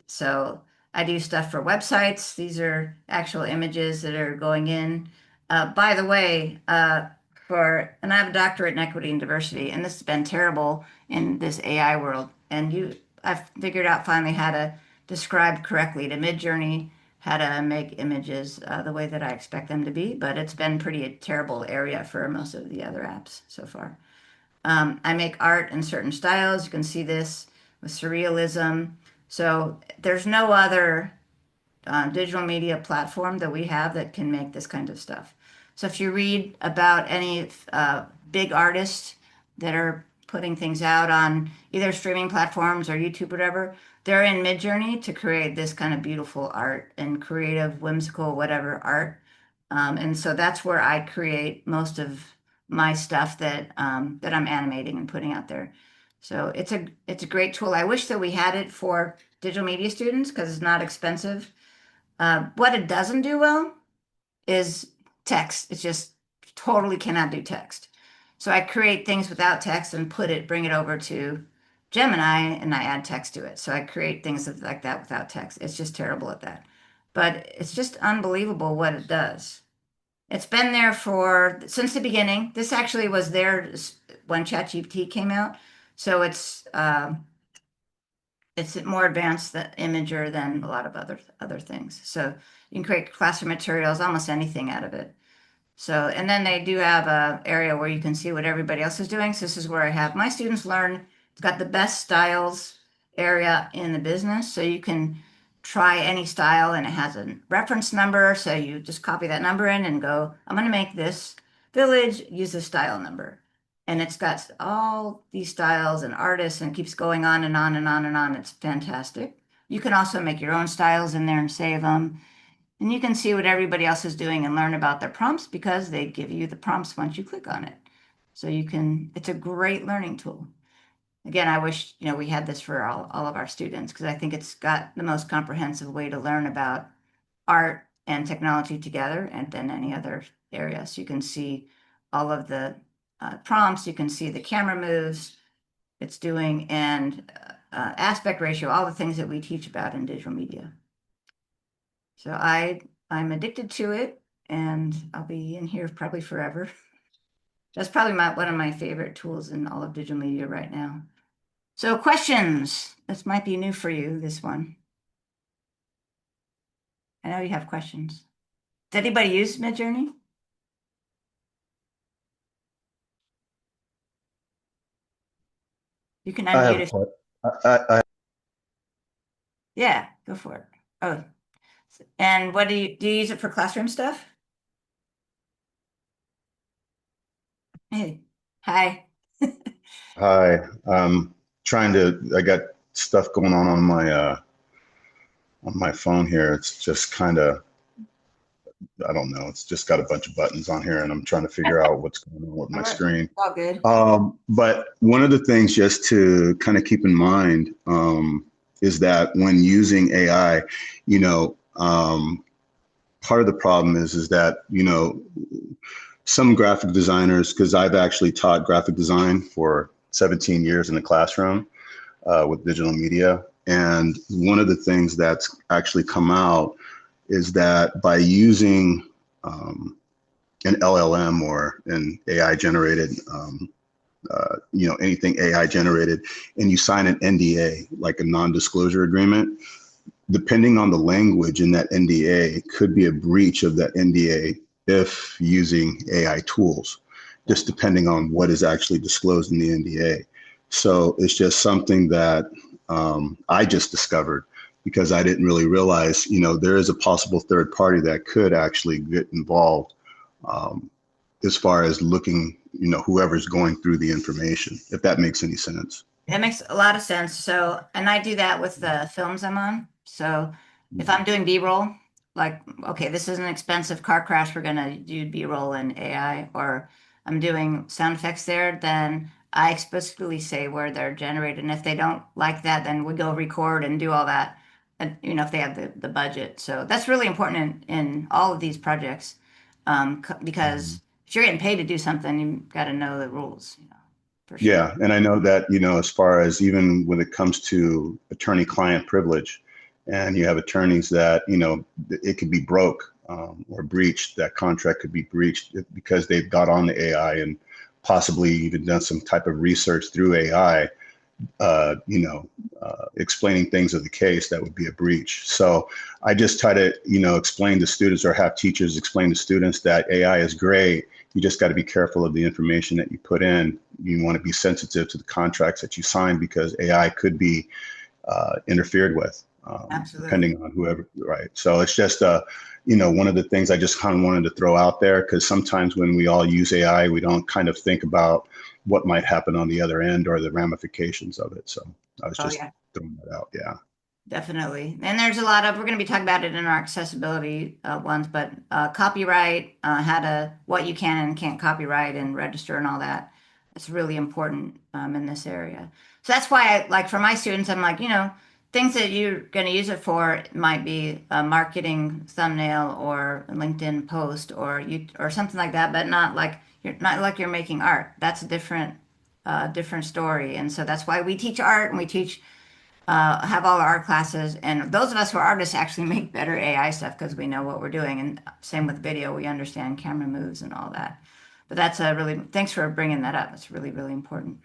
So I do stuff for websites. These are actual images that are going in. By the way, and I have a doctorate in equity and diversity, and this has been terrible in this AI world. And I've figured out finally how to describe correctly to Midjourney how to make images the way that I expect them to be, but it's been pretty terrible area for most of the other apps so far. I make art in certain styles. You can see this with surrealism. So there's no other digital media platform that we have that can make this kind of stuff. So if you read about any big artists that are putting things out on either streaming platforms or YouTube, whatever, they're in Midjourney to create this kind of beautiful art and creative, whimsical, whatever art. And so that's where I create most of my stuff that that I'm animating and putting out there. So it's a great tool. I wish that we had it for digital media students because it's not expensive. What it doesn't do well is text. It just totally cannot do text. So I create things without text and bring it over to Gemini, and I add text to it. So I create things like that without text. It's just terrible at that. But it's just unbelievable what it does. It's been there since the beginning. This actually was there when ChatGPT came out. So it's more advanced imager than a lot of other things. So you can create classroom materials, almost anything out of it. So, and then they do have a area where you can see what everybody else is doing. So this is where I have my students learn. It's got the best styles area in the business. So you can try any style and it has a reference number. So you just copy that number in and go, I'm going to make this village, use the style number. And it's got all these styles and artists and it keeps going on and on and on and on. It's fantastic. You can also make your own styles in there and save them. And you can see what everybody else is doing and learn about their prompts because they give you the prompts once you click on it. So it's a great learning tool. Again, I wish, we had this for all of our students because I think it's got the most comprehensive way to learn about art and technology together and then any other area. So you can see all of the prompts, you can see the camera moves it's doing and aspect ratio, all the things that we teach about in digital media. So I'm addicted to it and I'll be in here probably forever. That's probably one of my favorite tools in all of digital media right now. So questions. This might be new for you, this one. I know you have questions. Does anybody use Midjourney? You can I unmute have if, I yeah, go for it. Oh, and what do you use it for classroom stuff? Hey, hi. hi. Trying to. I got stuff going on my phone here. It's just kind of, I don't know. It's just got a bunch of buttons on here, and I'm trying to figure out what's going on with my All right. screen. All good. But one of the things just to kind of keep in mind is that when using AI, you know, part of the problem is that, you know, some graphic designers, because I've actually taught graphic design for 17 years in the classroom with digital media. And one of the things that's actually come out is that by using an LLM or an AI generated, you know, anything AI generated, and you sign an NDA, like a non-disclosure agreement, depending on the language in that NDA, could be a breach of that NDA if using AI tools, just depending on what is actually disclosed in the NDA. So it's just something that I just discovered because I didn't really realize, you know, there is a possible third party that could actually get involved as far as looking, you know, whoever's going through the information, if that makes any sense. That makes a lot of sense. So, and I do that with the films I'm on. So if I'm doing B-roll, like, okay, this is an expensive car crash, we're gonna do B-roll in AI, or I'm doing sound effects there, then I explicitly say where they're generated. And if they don't like that, then we go record and do all that, and, you know, if they have the budget. So that's really important in all of these projects, because if you're getting paid to do something, you've got to know the rules, you know, for sure. Yeah, and I know that, you know, as far as even when it comes to attorney-client privilege, and you have attorneys that, you know, it could be broke or breached, that contract could be breached because they've got on the AI and possibly even done some type of research through AI, you know, explaining things of the case, that would be a breach. So I just try to, you know, explain to students or have teachers explain to students that AI is great. You just got to be careful of the information that you put in. You want to be sensitive to the contracts that you sign because AI could be interfered with, depending on whoever, right? So it's just, you know, one of the things I just kind of wanted to throw out there, because sometimes when we all use AI, we don't kind of think about what might happen on the other end or the ramifications of it. So I was just throwing that out. Yeah. Definitely. And there's a lot of, we're going to be talking about it in our accessibility ones, but copyright, what you can and can't copyright and register and all that. It's really important in this area. So that's why like for my students, I'm like, you know, things that you're going to use it for might be a marketing thumbnail or a LinkedIn post or something like that, but not like you're making art. That's a different story. And so that's why we teach art and we teach have all our art classes, and those of us who are artists actually make better AI stuff because we know what we're doing. And same with video, we understand camera moves and all that. But that's thanks for bringing that up. It's really, really important.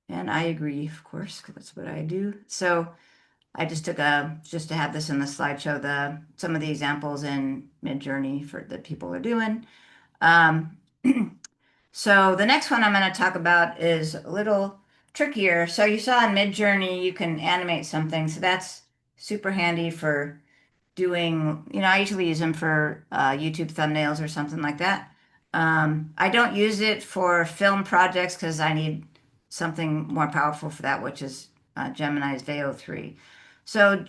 And I agree, of course, because that's what I do. So I just took just to have this in the slideshow, some of the examples in Midjourney that people are doing. So the next one I'm going to talk about is a little trickier. So you saw in Midjourney, you can animate something. So that's super handy for doing, you know, I usually use them for YouTube thumbnails or something like that. I don't use it for film projects because I need something more powerful for that, which is Gemini's Veo 3. So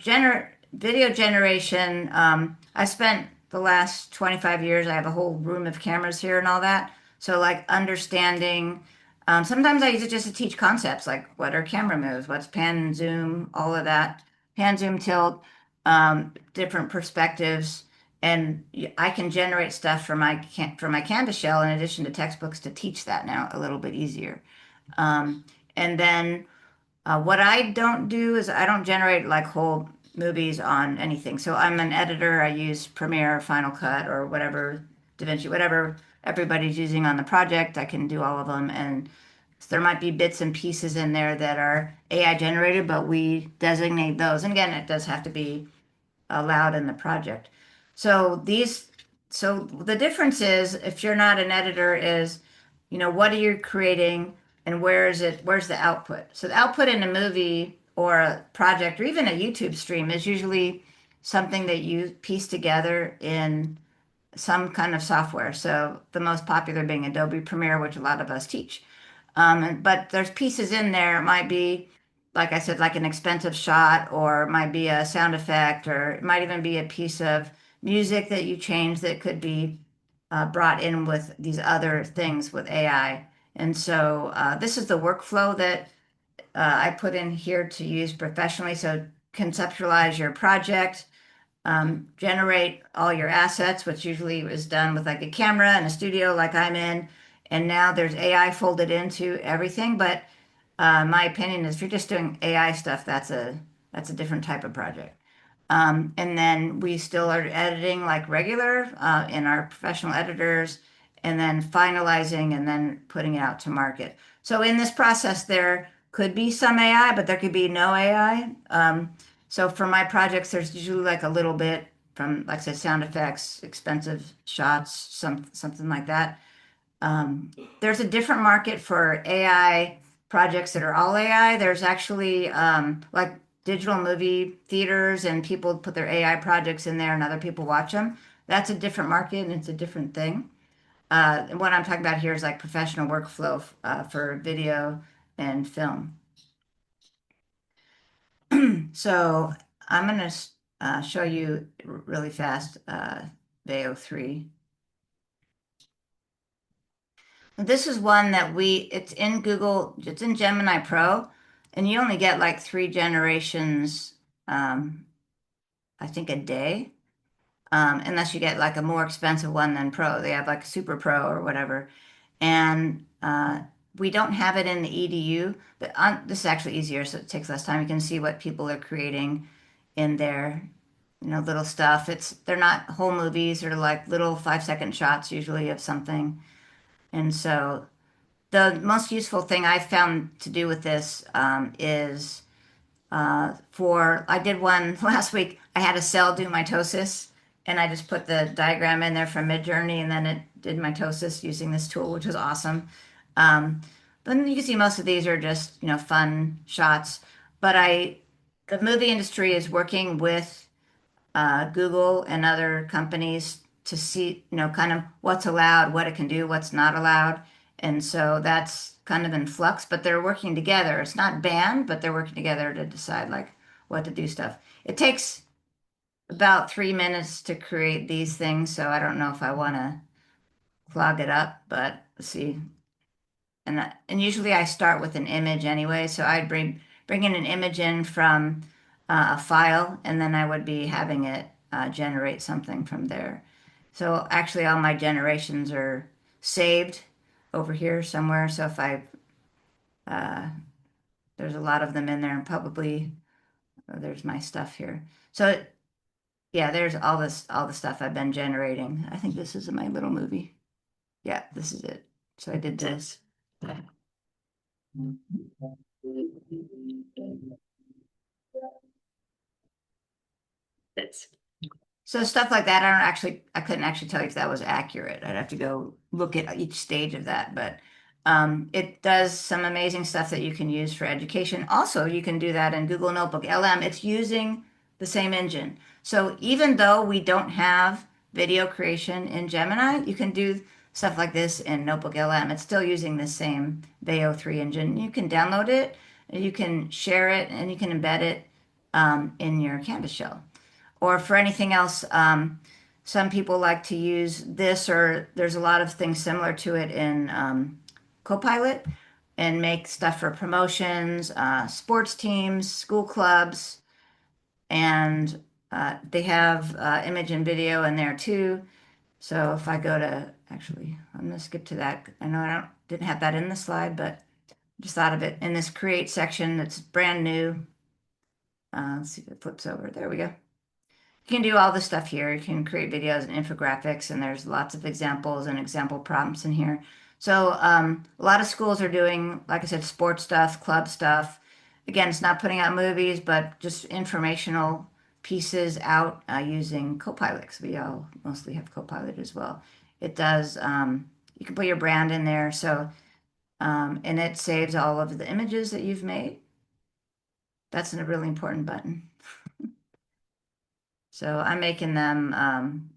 video generation, I spent the last 25 years, I have a whole room of cameras here and all that. So like understanding, sometimes I use it just to teach concepts like what are camera moves, what's pan, zoom, all of that, pan, zoom, tilt, different perspectives. And I can generate stuff for my Canvas shell in addition to textbooks to teach that now a little bit easier. And then what I don't do is I don't generate like whole movies on anything. So I'm an editor. I use Premiere, Final Cut, or whatever, DaVinci, whatever everybody's using on the project. I can do all of them. And there might be bits and pieces in there that are AI generated, but we designate those. And again, it does have to be allowed in the project. So the difference is if you're not an editor is, you know, what are you creating and where's the output? So the output in a movie or a project or even a YouTube stream is usually something that you piece together in some kind of software. So the most popular being Adobe Premiere, which a lot of us teach. But there's pieces in there. It might be, like I said, like an expensive shot, or it might be a sound effect, or it might even be a piece of music that you change that could be brought in with these other things with AI. And so this is the workflow that I put in here to use professionally. So conceptualize your project, generate all your assets, which usually is done with like a camera and a studio like I'm in. And now there's AI folded into everything. But my opinion is if you're just doing AI stuff, that's a different type of project. And then we still are editing like regular in our professional editors, and then finalizing and then putting it out to market. So in this process, there could be some AI, but there could be no AI. So for my projects, there's usually like a little bit from, like I said, sound effects, expensive shots, something like that. There's a different market for AI projects that are all AI. There's actually like digital movie theaters, and people put their AI projects in there and other people watch them. That's a different market and it's a different thing. And what I'm talking about here is like professional workflow for video and film. So I'm going to show you really fast Veo 3. This is one that it's in Google, it's in Gemini Pro, and you only get like 3 generations, I think a day, unless you get like a more expensive one than Pro. They have like Super Pro or whatever. And we don't have it in the EDU, but this is actually easier, so it takes less time. You can see what people are creating in there, little stuff. They're not whole movies, they're like little 5-second shots usually of something. And so the most useful thing I found to do with this is I did one last week. I had a cell do mitosis, and I just put the diagram in there from Midjourney, and then it did mitosis using this tool, which was awesome. But you can see most of these are just, fun shots. But the movie industry is working with Google and other companies to see, kind of what's allowed, what it can do, what's not allowed. And so that's kind of in flux, but they're working together. It's not banned, but they're working together to decide like what to do stuff. It takes about 3 minutes to create these things, so I don't know if I want to clog it up, but let's see. And usually I start with an image anyway, so I'd bring in an image in from a file, and then I would be having it generate something from there. So actually, all my generations are saved over here somewhere. So if uh, there's a lot of them in there, and probably there's my stuff here. So yeah, there's all the stuff I've been generating. I think this is my little movie. Yeah, this is it. So I did this. So stuff like that, I couldn't actually tell you if that was accurate. I'd have to go look at each stage of that, but it does some amazing stuff that you can use for education. Also, you can do that in Google Notebook LM. It's using the same engine. So even though we don't have video creation in Gemini, you can do stuff like this in Notebook LM. It's still using the same Veo 3 engine. You can download it, you can share it, and you can embed it in your Canvas shell. Or for anything else, some people like to use this, or there's a lot of things similar to it in Copilot, and make stuff for promotions, sports teams, school clubs, and they have image and video in there too. So if I go to, actually, I'm gonna skip to that. I know didn't have that in the slide, but just thought of it in this create section that's brand new. Let's see if it flips over. There we go. You can do all this stuff here. You can create videos and infographics, and there's lots of examples and example prompts in here. So a lot of schools are doing, like I said, sports stuff, club stuff. Again, it's not putting out movies, but just informational pieces out using Copilot, because we all mostly have Copilot as well. It does, you can put your brand in there. So, and it saves all of the images that you've made. That's a really important button. So I'm making them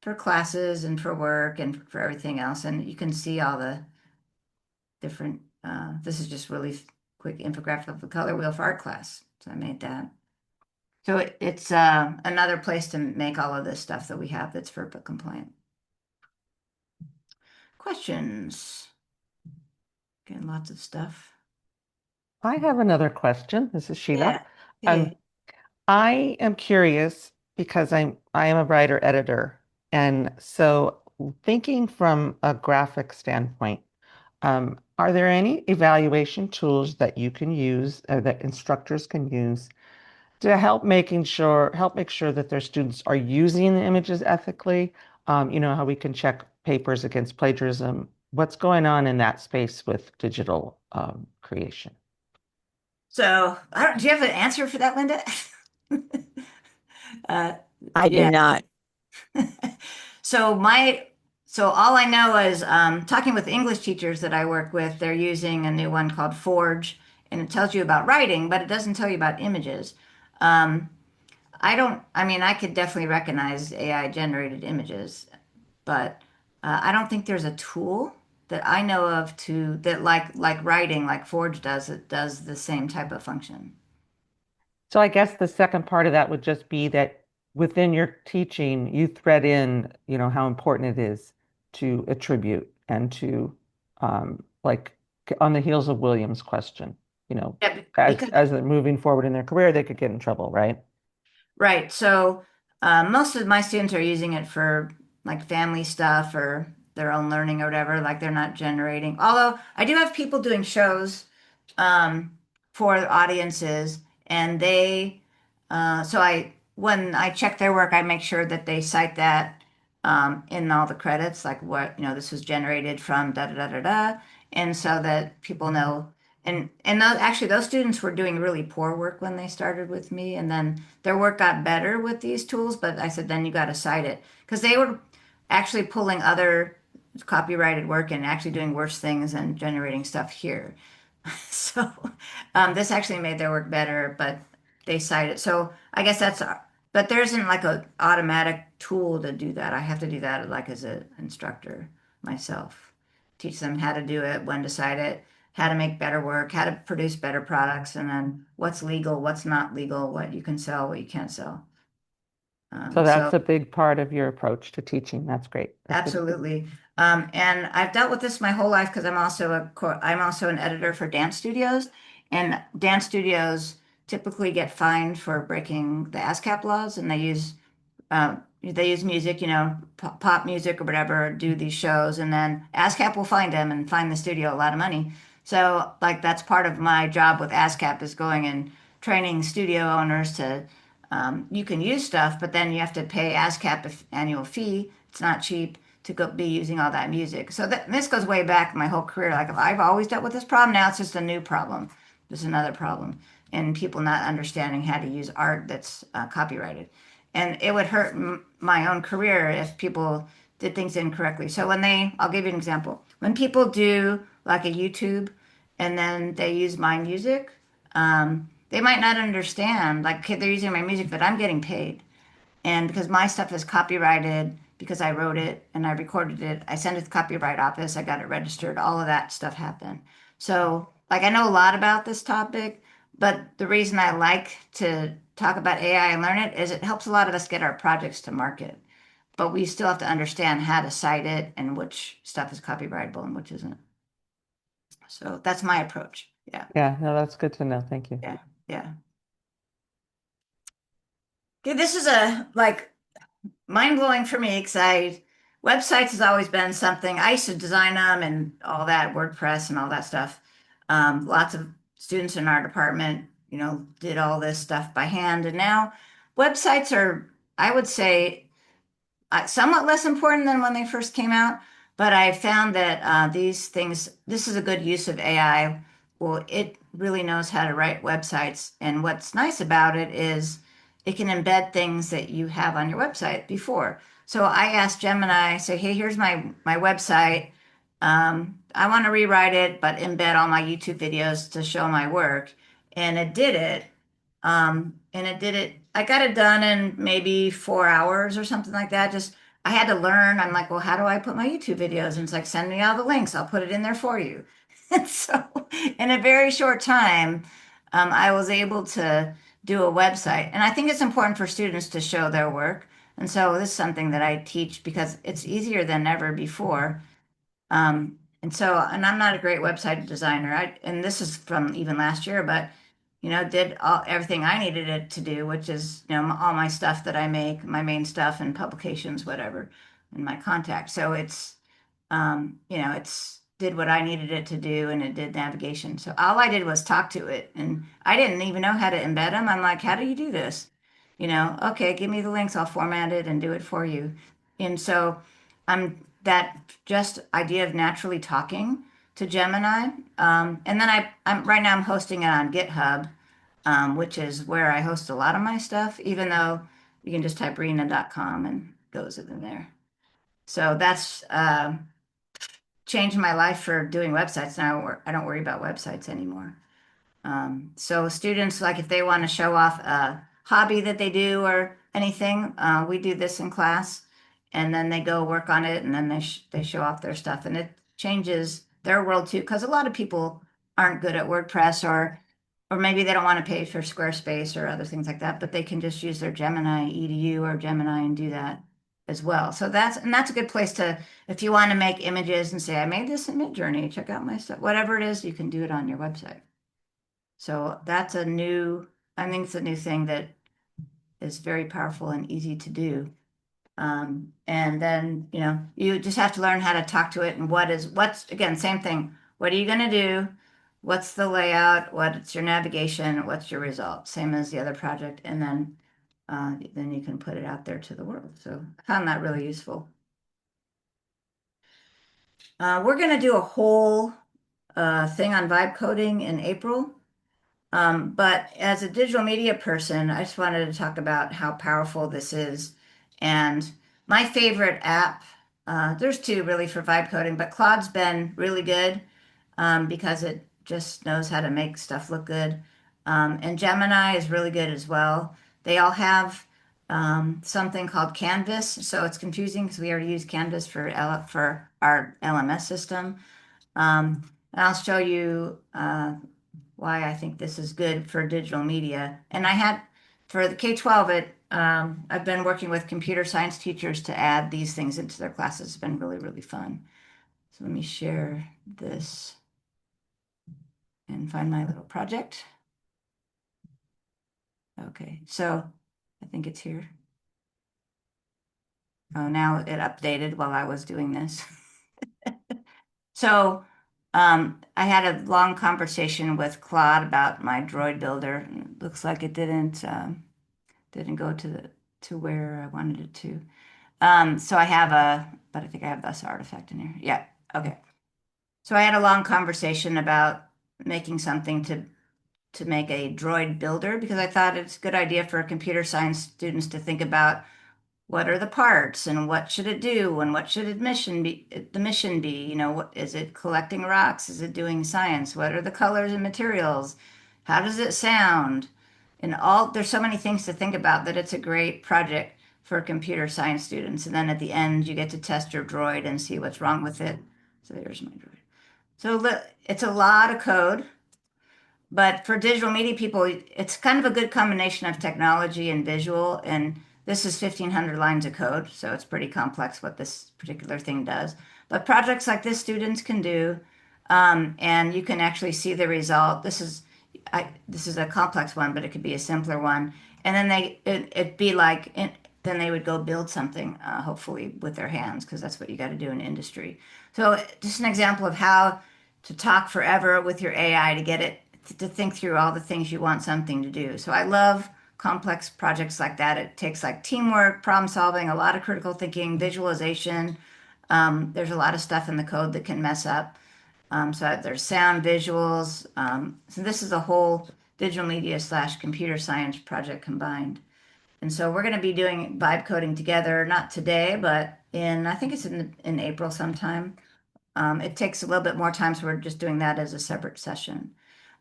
for classes and for work and for everything else. And you can see all the different, this is just really quick infographic of the color wheel for art class. So I made that. So it's another place to make all of this stuff that we have that's FERPA compliant. Questions? Getting lots of stuff. I have another question. This is Sheila. Yeah. Um, Hey. I am curious because I am a writer editor, and so thinking from a graphic standpoint, are there any evaluation tools that you can use or that instructors can use to help make sure that their students are using the images ethically? You know, how we can check papers against plagiarism. What's going on in that space with digital creation? So do you have an answer for that, Linda? Uh, I do yeah. not. So all I know is talking with English teachers that I work with, they're using a new one called Forge, and it tells you about writing, but it doesn't tell you about images. Um, I mean, I could definitely recognize AI generated images, but I don't think there's a tool that I know of that like writing, like Forge does, it does the same type of function. So I guess the second part of that would just be that within your teaching, you thread in, you know, how important it is to attribute and to like on the heels of William's question, you know, Yeah, because as they're moving forward in their career, they could get in trouble, right? right. So most of my students are using it for like family stuff or their own learning or whatever. Like they're not generating. Although I do have people doing shows for audiences, and so when I check their work, I make sure that they cite that in all the credits, like what, this was generated from da da da da da, and so that people know. And actually, those students were doing really poor work when they started with me, and then their work got better with these tools. But I said, then you got to cite it because they were actually pulling other copyrighted work and actually doing worse things and generating stuff here. So this actually made their work better, but they cite it. So I guess but there isn't like a automatic tool to do that. I have to do that like as an instructor myself. Teach them how to do it, when to cite it, how to make better work, how to produce better products, and then what's legal, what's not legal, what you can sell, what you can't sell. So So that's a big part of your approach to teaching. That's great. That's good. absolutely. And I've dealt with this my whole life because I'm also an editor for dance studios, and dance studios typically get fined for breaking the ASCAP laws, and they use music, pop music or whatever, do these shows, and then ASCAP will find them and find the studio a lot of money. So, like, that's part of my job with ASCAP is going and training studio owners to, you can use stuff, but then you have to pay ASCAP annual fee. It's not cheap to go be using all that music. So this goes way back my whole career. Like, I've always dealt with this problem. Now it's just a new problem. There's another problem, and people not understanding how to use art that's copyrighted. And it would hurt my own career if people did things incorrectly. So I'll give you an example. When people do like a YouTube and then they use my music, they might not understand, like, okay, they're using my music, but I'm getting paid. And because my stuff is copyrighted, because I wrote it and I recorded it, I sent it to the copyright office, I got it registered, all of that stuff happened. So, like, I know a lot about this topic, but the reason I like to talk about AI and learn it is it helps a lot of us get our projects to market. But we still have to understand how to cite it and which stuff is copyrightable and which isn't. So that's my approach. Yeah, Yeah, no, that's good to know. Thank you. yeah, yeah. Okay, this is a like mind blowing for me because websites has always been something I used to design them and all that WordPress and all that stuff. Lots of students in our department, did all this stuff by hand, and now websites are, I would say, somewhat less important than when they first came out. But I found that this is a good use of AI. Well, it really knows how to write websites. And what's nice about it is it can embed things that you have on your website before. So I asked Gemini, say, hey, here's my website. I want to rewrite it, but embed all my YouTube videos to show my work. And it did it. I got it done in maybe 4 hours or something like that. Just, I had to learn. I'm like, well, how do I put my YouTube videos? And it's like, send me all the links. I'll put it in there for you. And so in a very short time, I was able to do a website. And I think it's important for students to show their work. And so this is something that I teach because it's easier than ever before. And I'm not a great website designer. And this is from even last year, but did everything I needed it to do, which is, all my stuff that I make, my main stuff and publications, whatever, and my contacts. So it's did what I needed it to do, and it did navigation. So all I did was talk to it, and I didn't even know how to embed them. I'm like, how do you do this? Okay, give me the links, I'll format it and do it for you. And so I'm that just idea of naturally talking to Gemini. And then I'm right now I'm hosting it on GitHub, which is where I host a lot of my stuff, even though you can just type rena.com and it goes in there. So that's changed my life for doing websites. Now I don't worry about websites anymore. So students, like if they want to show off a hobby that they do or anything, we do this in class, and then they go work on it, and then they show off their stuff, and it changes their world too. Because a lot of people aren't good at WordPress, or maybe they don't want to pay for Squarespace or other things like that, but they can just use their Gemini EDU or Gemini and do that as well. So that's a good place to, if you want to make images and say, I made this in Midjourney, check out my stuff, whatever it is, you can do it on your website. So that's I think it's a new thing that is very powerful and easy to do. And then, you just have to learn how to talk to it and what's, again, same thing. What are you going to do? What's the layout? What's your navigation? What's your result? Same as the other project. And then you can put it out there to the world. So I found that really useful. We're going to do a whole thing on vibe coding in April. But as a digital media person, I just wanted to talk about how powerful this is. And my favorite app, there's two really for vibe coding, but Claude's been really good because it just knows how to make stuff look good. And Gemini is really good as well. They all have something called Canvas, so it's confusing because we already use Canvas for our LMS system. And I'll show you why I think this is good for digital media. And for the K-12, I've been working with computer science teachers to add these things into their classes. It's been really, really fun. So let me share this and find my little project. Okay, so I think it's here. Oh, now it updated while I was doing this. So I had a long conversation with Claude about my droid builder. It looks like it didn't go to where I wanted it to. So but I think I have this artifact in here. Yeah, okay. So I had a long conversation about making something to make a droid builder because I thought it's a good idea for computer science students to think about what are the parts and what should it do and what should the mission be? What is it collecting rocks? Is it doing science? What are the colors and materials? How does it sound? And there's so many things to think about that it's a great project for computer science students. And then at the end, you get to test your droid and see what's wrong with it. So there's my droid. So it's a lot of code. But for digital media people, it's kind of a good combination of technology and visual. And this is 1,500 lines of code, so it's pretty complex what this particular thing does. But projects like this, students can do, and you can actually see the result. This is a complex one, but it could be a simpler one. And then then they would go build something, hopefully with their hands, because that's what you got to do in industry. So just an example of how to talk forever with your AI to get it to think through all the things you want something to do. So I love complex projects like that. It takes like teamwork, problem solving, a lot of critical thinking, visualization. There's a lot of stuff in the code that can mess up. So there's sound, visuals. So this is a whole digital media / computer science project combined. And so we're going to be doing vibe coding together, not today, but I think it's in April sometime. It takes a little bit more time, so we're just doing that as a separate session.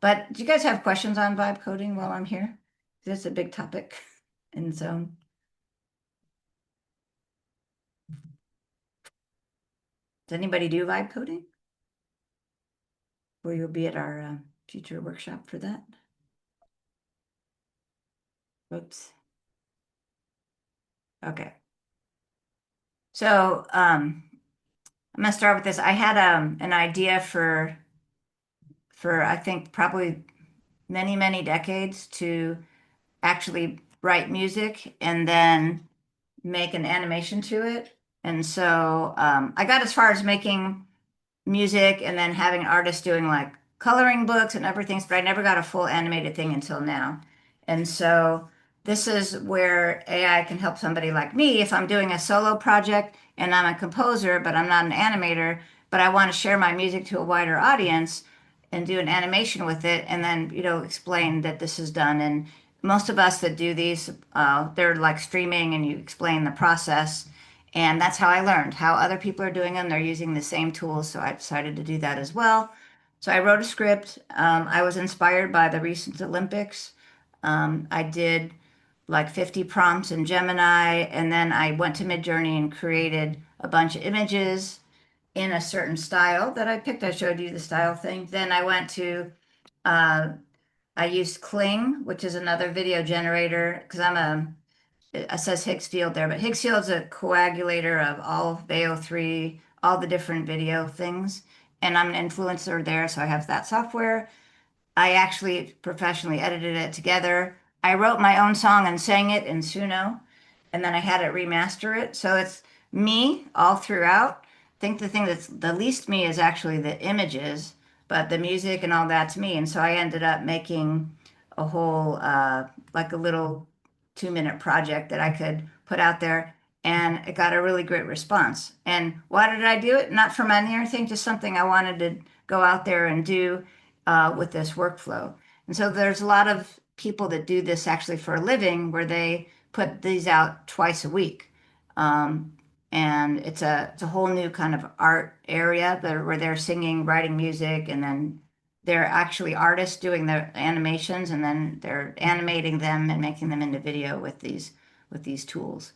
But do you guys have questions on vibe coding while I'm here? This is a big topic in Zone. Does anybody do vibe coding? Will you be at our future workshop for that? Whoops. Okay. So I'm gonna start with this. I had an idea for I think probably many decades to actually write music and then make an animation to it. And so I got as far as making music and then having an artist doing like coloring books and everything, but I never got a full animated thing until now. And so this is where AI can help somebody like me if I'm doing a solo project and I'm a composer, but I'm not an animator, but I want to share my music to a wider audience and do an animation with it and then, explain that this is done. And most of us that do these, they're like streaming and you explain the process. And that's how I learned how other people are doing them. They're using the same tools. So I decided to do that as well. So I wrote a script. I was inspired by the recent Olympics. I did like 50 prompts in Gemini, and then I went to Midjourney and created a bunch of images in a certain style that I picked. I showed you the style thing. Then I went to, I used Kling, which is another video generator, because it says Higgs field there, but Higgs field is a coagulator of all VAO3, all the different video things. And I'm an influencer there, so I have that software. I actually professionally edited it together. I wrote my own song and sang it in Suno, and then I had it remaster it. So it's me all throughout. I think the thing that's the least me is actually the images, but the music and all that's me. And so I ended up making a whole, like a little 2-minute project that I could put out there. And it got a really great response. And why did I do it? Not for money or anything, just something I wanted to go out there and do with this workflow. And so there's a lot of people that do this actually for a living where they put these out twice a week. And it's a whole new kind of art area where they're singing, writing music, and then they're actually artists doing the animations, and then they're animating them and making them into video with these tools.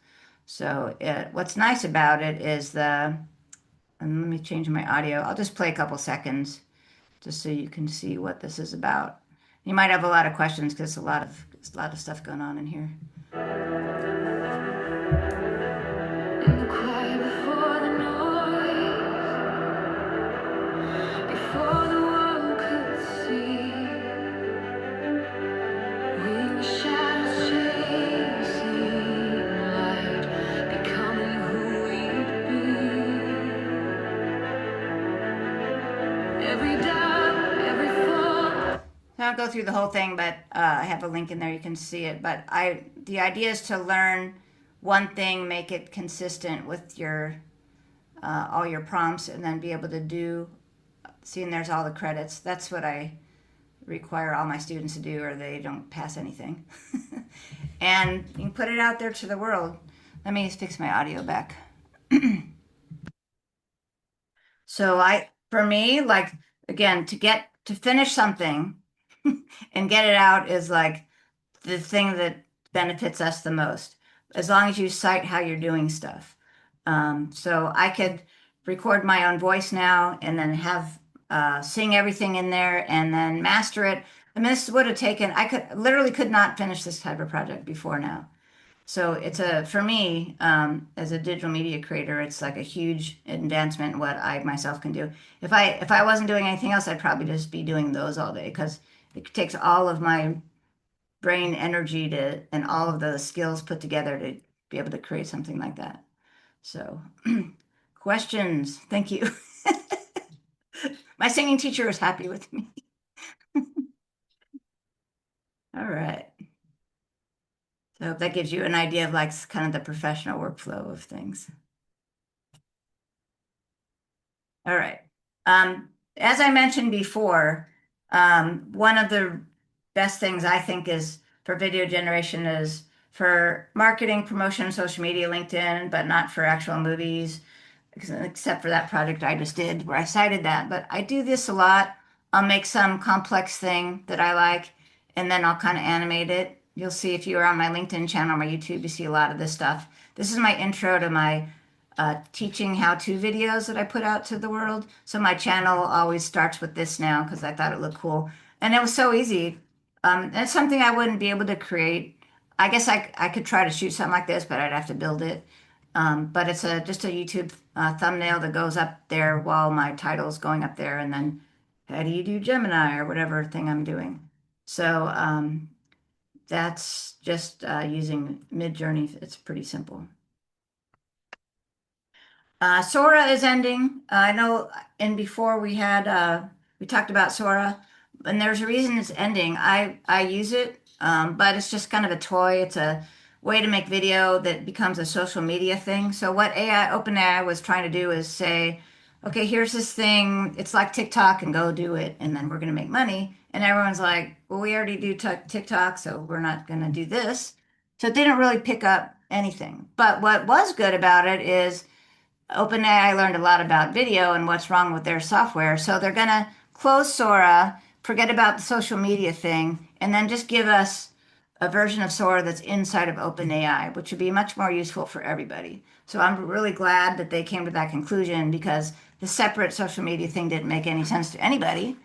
So what's nice about it is and let me change my audio. I'll just play a couple seconds just so you can see what this is about. You might have a lot of questions because there's a lot of stuff going on in here. In the quiet before the noise, before the world could see, we were shadows chasing light, becoming who we'd be. Every doubt, every fall. I don't go through the whole thing, but I have a link in there. You can see it. But the idea is to learn one thing, make it consistent with your all your prompts, and then be able to do. Seeing there's all the credits. That's what I require all my students to do, or they don't pass anything. And you can put it out there to the world. Let me fix my audio back. So for me, like again, to finish something and get it out is like the thing that benefits us the most, as long as you cite how you're doing stuff. So I could record my own voice now and then have sing everything in there and then master it. I mean, this would have taken, literally could not finish this type of project before now. So for me, as a digital media creator, it's like a huge advancement in what I myself can do. If I wasn't doing anything else, I'd probably just be doing those all day because it takes all of my brain energy and all of the skills put together to be able to create something like that. So questions, thank you. My singing teacher was happy with me. All right. So that gives you an idea of like kind of the professional workflow of things. All right. As I mentioned before, one of the best things I think is for video generation is for marketing, promotion, social media, LinkedIn, but not for actual movies, except for that project I just did where I cited that. But I do this a lot. I'll make some complex thing that I like, and then I'll kind of animate it. You'll see if you are on my LinkedIn channel or my YouTube, you see a lot of this stuff. This is my intro to my teaching how-to videos that I put out to the world. So my channel always starts with this now because I thought it looked cool. And it was so easy. It's something I wouldn't be able to create. I guess I could try to shoot something like this, but I'd have to build it. But it's just a YouTube thumbnail that goes up there while my title is going up there, and then how do you do Gemini or whatever thing I'm doing. So that's just using Midjourney. It's pretty simple. Sora is ending. I know, and before we talked about Sora, and there's a reason it's ending. I use it, but it's just kind of a toy. It's a way to make video that becomes a social media thing. So what OpenAI was trying to do is say, okay, here's this thing. It's like TikTok, and go do it, and then we're going to make money. And everyone's like, well, we already do TikTok, so we're not going to do this. So it didn't really pick up anything. But what was good about it is OpenAI learned a lot about video and what's wrong with their software. So they're going to close Sora, forget about the social media thing, and then just give us a version of Sora that's inside of OpenAI, which would be much more useful for everybody. So I'm really glad that they came to that conclusion because the separate social media thing didn't make any sense to anybody.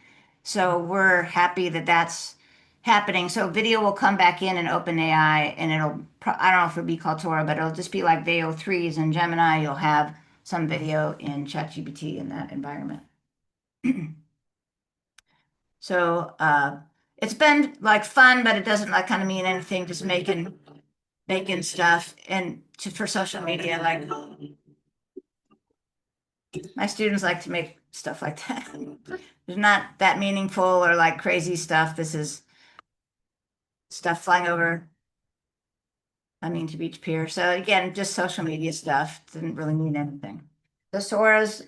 So we're happy that that's happening. So video will come back in OpenAI, and I don't know if it'll be called Sora, but it'll just be like Veo 3s and Gemini. You'll have some video in ChatGPT in that environment. So it's been like fun, but it doesn't like kind of mean anything, just making stuff and for social media. Like my students like to make stuff like that. It's not that meaningful or like crazy stuff. This is stuff flying over to Beach Pier. So again, just social media stuff. Didn't really mean anything. The Soras,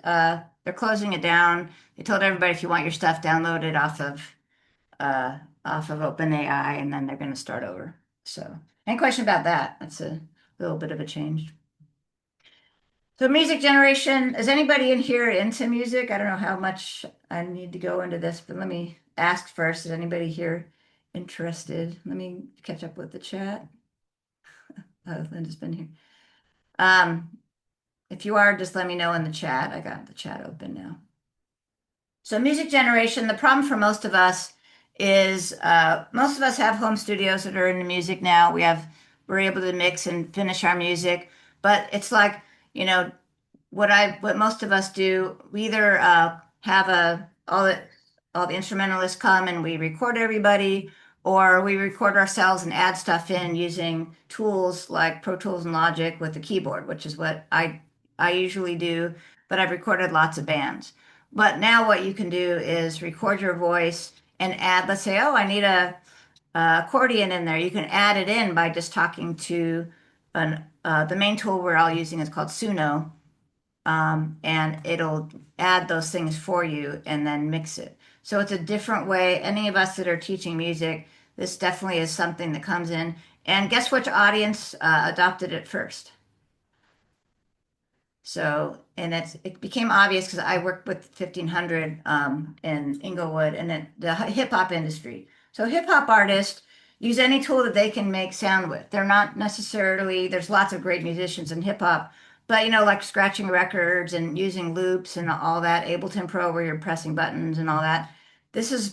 they're closing it down. They told everybody if you want your stuff downloaded off of OpenAI, and then they're going to start over. So any question about that? That's a little bit of a change. So music generation, is anybody in here into music? I don't know how much I need to go into this, but let me ask first. Is anybody here interested? Let me catch up with the chat. Oh, Linda's been here. If you are, just let me know in the chat. I got the chat open now. So music generation, the problem for most of us is most of us have home studios that are into music now. We're able to mix and finish our music, but it's like, what most of us do, we either have all the instrumentalists come and we record everybody, or we record ourselves and add stuff in using tools like Pro Tools and Logic with the keyboard, which is what I usually do, but I've recorded lots of bands. But now what you can do is record your voice and add, let's say, oh, I need a accordion in there. You can add it in by just talking to the main tool we're all using is called Suno, and it'll add those things for you and then mix it. So it's a different way. Any of us that are teaching music, this definitely is something that comes in. And guess which audience adopted it first? So, and it became obvious because I worked with 1500 in Inglewood and the hip hop industry. So hip hop artists use any tool that they can make sound with. They're not necessarily, there's lots of great musicians in hip hop, but like scratching records and using loops and all that, Ableton Pro where you're pressing buttons and all that. This is a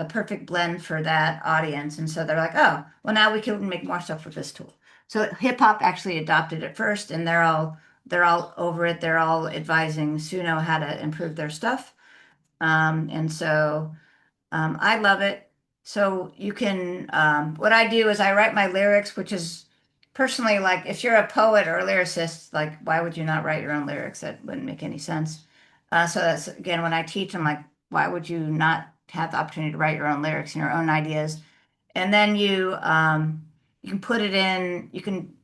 perfect blend for that audience. And so they're like, oh, well, now we can make more stuff with this tool. So hip hop actually adopted it first, and they're all over it. They're all advising Suno how to improve their stuff. And so I love it. So you can, what I do is I write my lyrics, which is personally like, if you're a poet or a lyricist, like, why would you not write your own lyrics? That wouldn't make any sense. So that's, again, when I teach, I'm like, why would you not have the opportunity to write your own lyrics and your own ideas? And then you can put it in,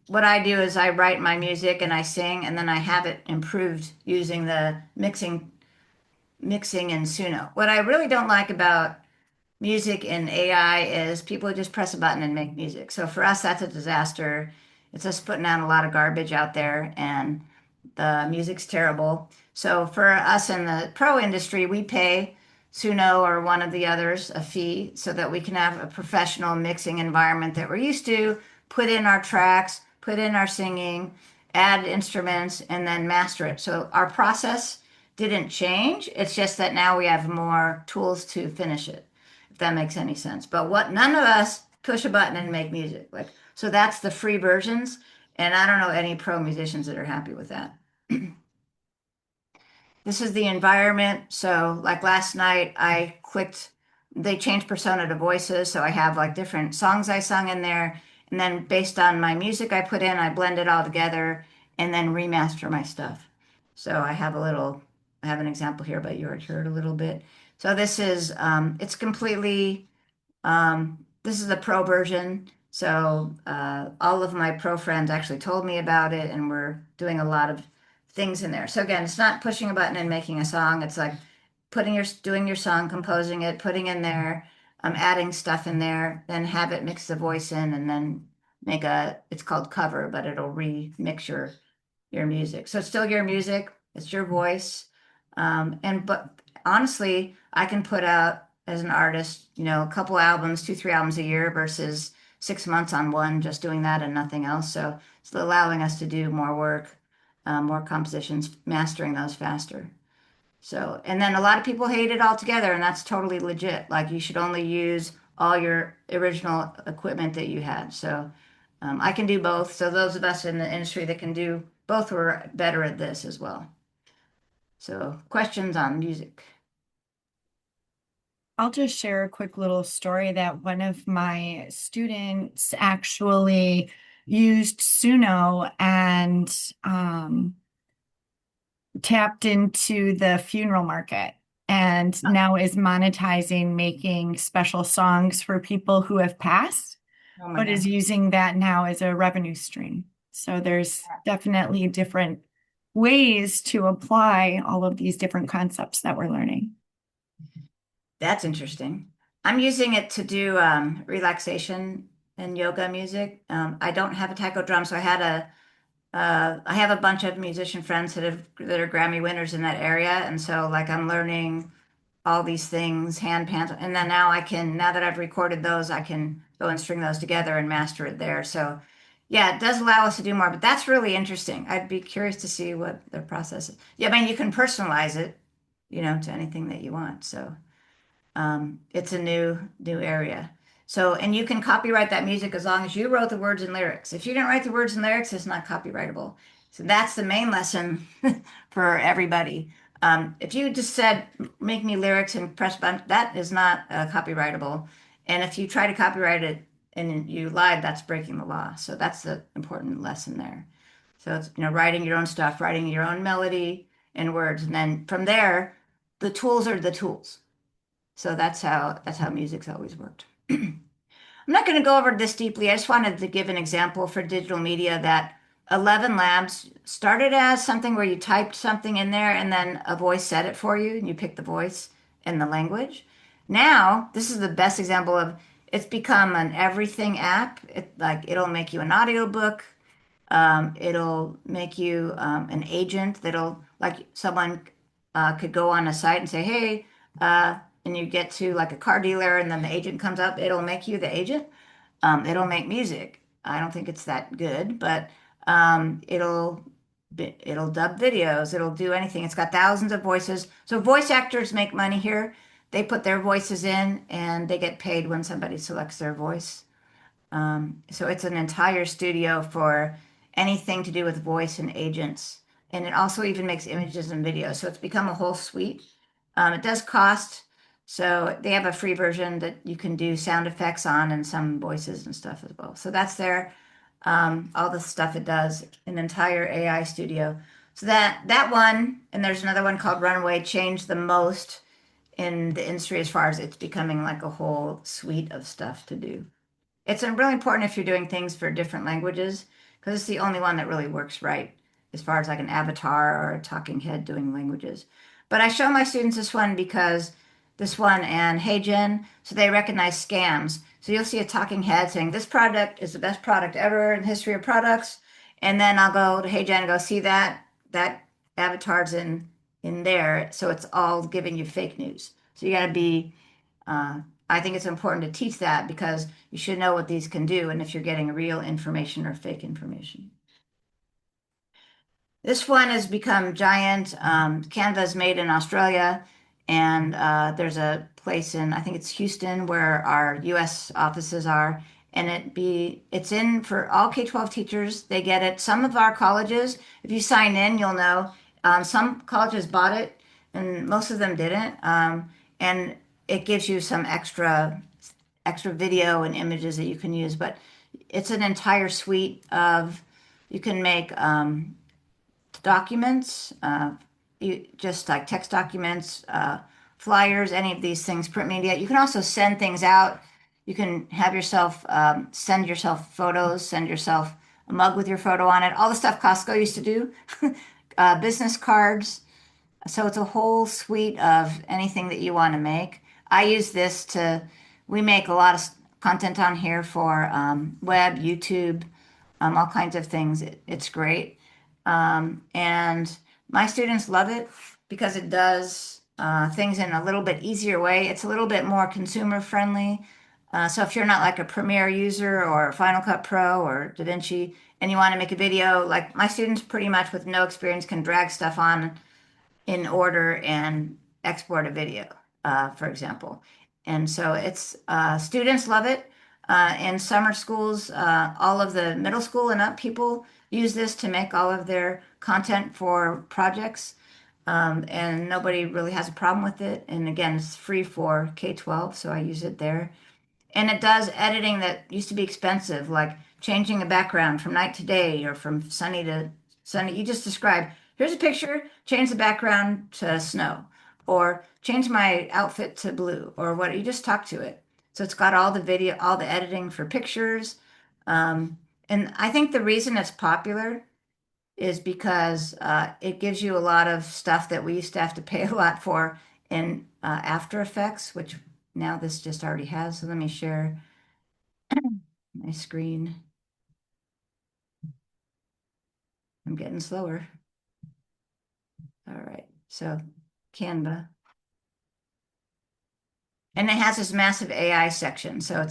what I do is I write my music and I sing, and then I have it improved using the mixing in Suno. What I really don't like about music in AI is people just press a button and make music. So for us, that's a disaster. It's just putting out a lot of garbage out there, and the music's terrible. So for us in the pro industry, we pay Suno or one of the others a fee so that we can have a professional mixing environment that we're used to, put in our tracks, put in our singing, add instruments, and then master it. So our process didn't change. It's just that now we have more tools to finish it, if that makes any sense. But what none of us push a button and make music. Like, so that's the free versions. And I don't know any pro musicians that are happy with that. This is the environment. So like last night I clicked, they changed persona to voices. So I have like different songs I sung in there. And then based on my music I put in, I blend it all together and then remaster my stuff. So I have an example here, but you already heard a little bit. So this is, it's completely, this is the pro version. So all of my pro friends actually told me about it, and we're doing a lot of things in there. So again, it's not pushing a button and making a song. It's like doing your song, composing it, putting in there, adding stuff in there, then have it mix the voice in, and then it's called cover, but it'll remix your music. So it's still your music, it's your voice. But honestly, I can put out as an artist, a couple albums, 2, 3 albums a year versus 6 months on one, just doing that and nothing else. So it's allowing us to do more work, more compositions, mastering those faster. So, and then a lot of people hate it altogether, and that's totally legit. Like you should only use all your original equipment that you had. So, I can do both. So those of us in the industry that can do both were better at this as well. So questions on music. I'll just share a quick little story that one of my students actually used Suno and tapped into the funeral market and now is monetizing making special songs for people who have passed, Oh my but is God. using that now as a revenue stream. So there's definitely different ways to apply all of these different concepts that we're learning. That's interesting. I'm using it to do relaxation and yoga music. I don't have a taiko drum, so I have a bunch of musician friends that are Grammy winners in that area, and so like I'm learning all these things, hand pans, and then now that I've recorded those, I can go and string those together and master it there. So yeah, it does allow us to do more, but that's really interesting. I'd be curious to see what their process is. Yeah, I mean, you can personalize it, to anything that you want. So it's a new area. So, and you can copyright that music as long as you wrote the words and lyrics. If you didn't write the words and lyrics, it's not copyrightable. So that's the main lesson for everybody. If you just said, make me lyrics and press button, that is not copyrightable. And if you try to copyright it and you lied, that's breaking the law. So that's the important lesson there. So it's, writing your own stuff, writing your own melody and words. And then from there, the tools are the tools. So that's how music's always worked. I'm not going to go over this deeply. I just wanted to give an example for digital media that 11 Labs started as something where you typed something in there and then a voice said it for you and you pick the voice and the language. Now, this is the best example of it's become an everything app. It'll make you an audiobook. It'll make you an agent that'll like someone could go on a site and say, hey, and you get to like a car dealer and then the agent comes up, it'll make you the agent. It'll make music. I don't think it's that good, but it'll dub videos. It'll do anything. It's got thousands of voices. So voice actors make money here. They put their voices in and they get paid when somebody selects their voice. So it's an entire studio for anything to do with voice and agents. And it also even makes images and videos. So it's become a whole suite. It does cost. So they have a free version that you can do sound effects on and some voices and stuff as well. So that's all the stuff it does, an entire AI studio. So that one, and there's another one called Runway, changed the most in the industry as far as it's becoming like a whole suite of stuff to do. It's really important if you're doing things for different languages because it's the only one that really works right as far as like an avatar or a talking head doing languages. But I show my students this one because this one and Hey Jen, so they recognize scams. So you'll see a talking head saying this product is the best product ever in the history of products, and then I'll go to Hey Jen and go see that avatar's in there, so it's all giving you fake news. So you got to be I think it's important to teach that because you should know what these can do and if you're getting real information or fake information. This one has become giant. Canva is made in Australia, and there's a place in, I think it's Houston, where our US offices are. And it's in for all K-12 teachers. They get it. Some of our colleges, if you sign in, you'll know. Some colleges bought it, and most of them didn't. And it gives you some extra video and images that you can use. But it's an entire suite of, you can make documents, just like text documents, flyers, any of these things, print media. You can also send things out. You can have yourself send yourself photos, send yourself a mug with your photo on it. All the stuff Costco used to do, business cards. So it's a whole suite of anything that you want to make. I use this we make a lot of content on here for web, YouTube, all kinds of things. It's great. And my students love it because it does things in a little bit easier way. It's a little bit more consumer friendly. So if you're not like a Premiere user or Final Cut Pro or DaVinci and you want to make a video, like my students pretty much with no experience can drag stuff on in order and export a video, for example. And so students love it. In summer schools, all of the middle school and up people use this to make all of their content for projects. And nobody really has a problem with it. And again, it's free for K-12, so I use it there. And it does editing that used to be expensive, like changing a background from night to day or from sunny to sunny. You just describe, here's a picture, change the background to snow, or change my outfit to blue, or what, you just talk to it. So it's got all the video, all the editing for pictures. And I think the reason it's popular is because it gives you a lot of stuff that we used to have to pay a lot for in After Effects, which now this just already has. So let me share my screen. I'm getting slower. All right, so Canva. And it has this massive AI section. So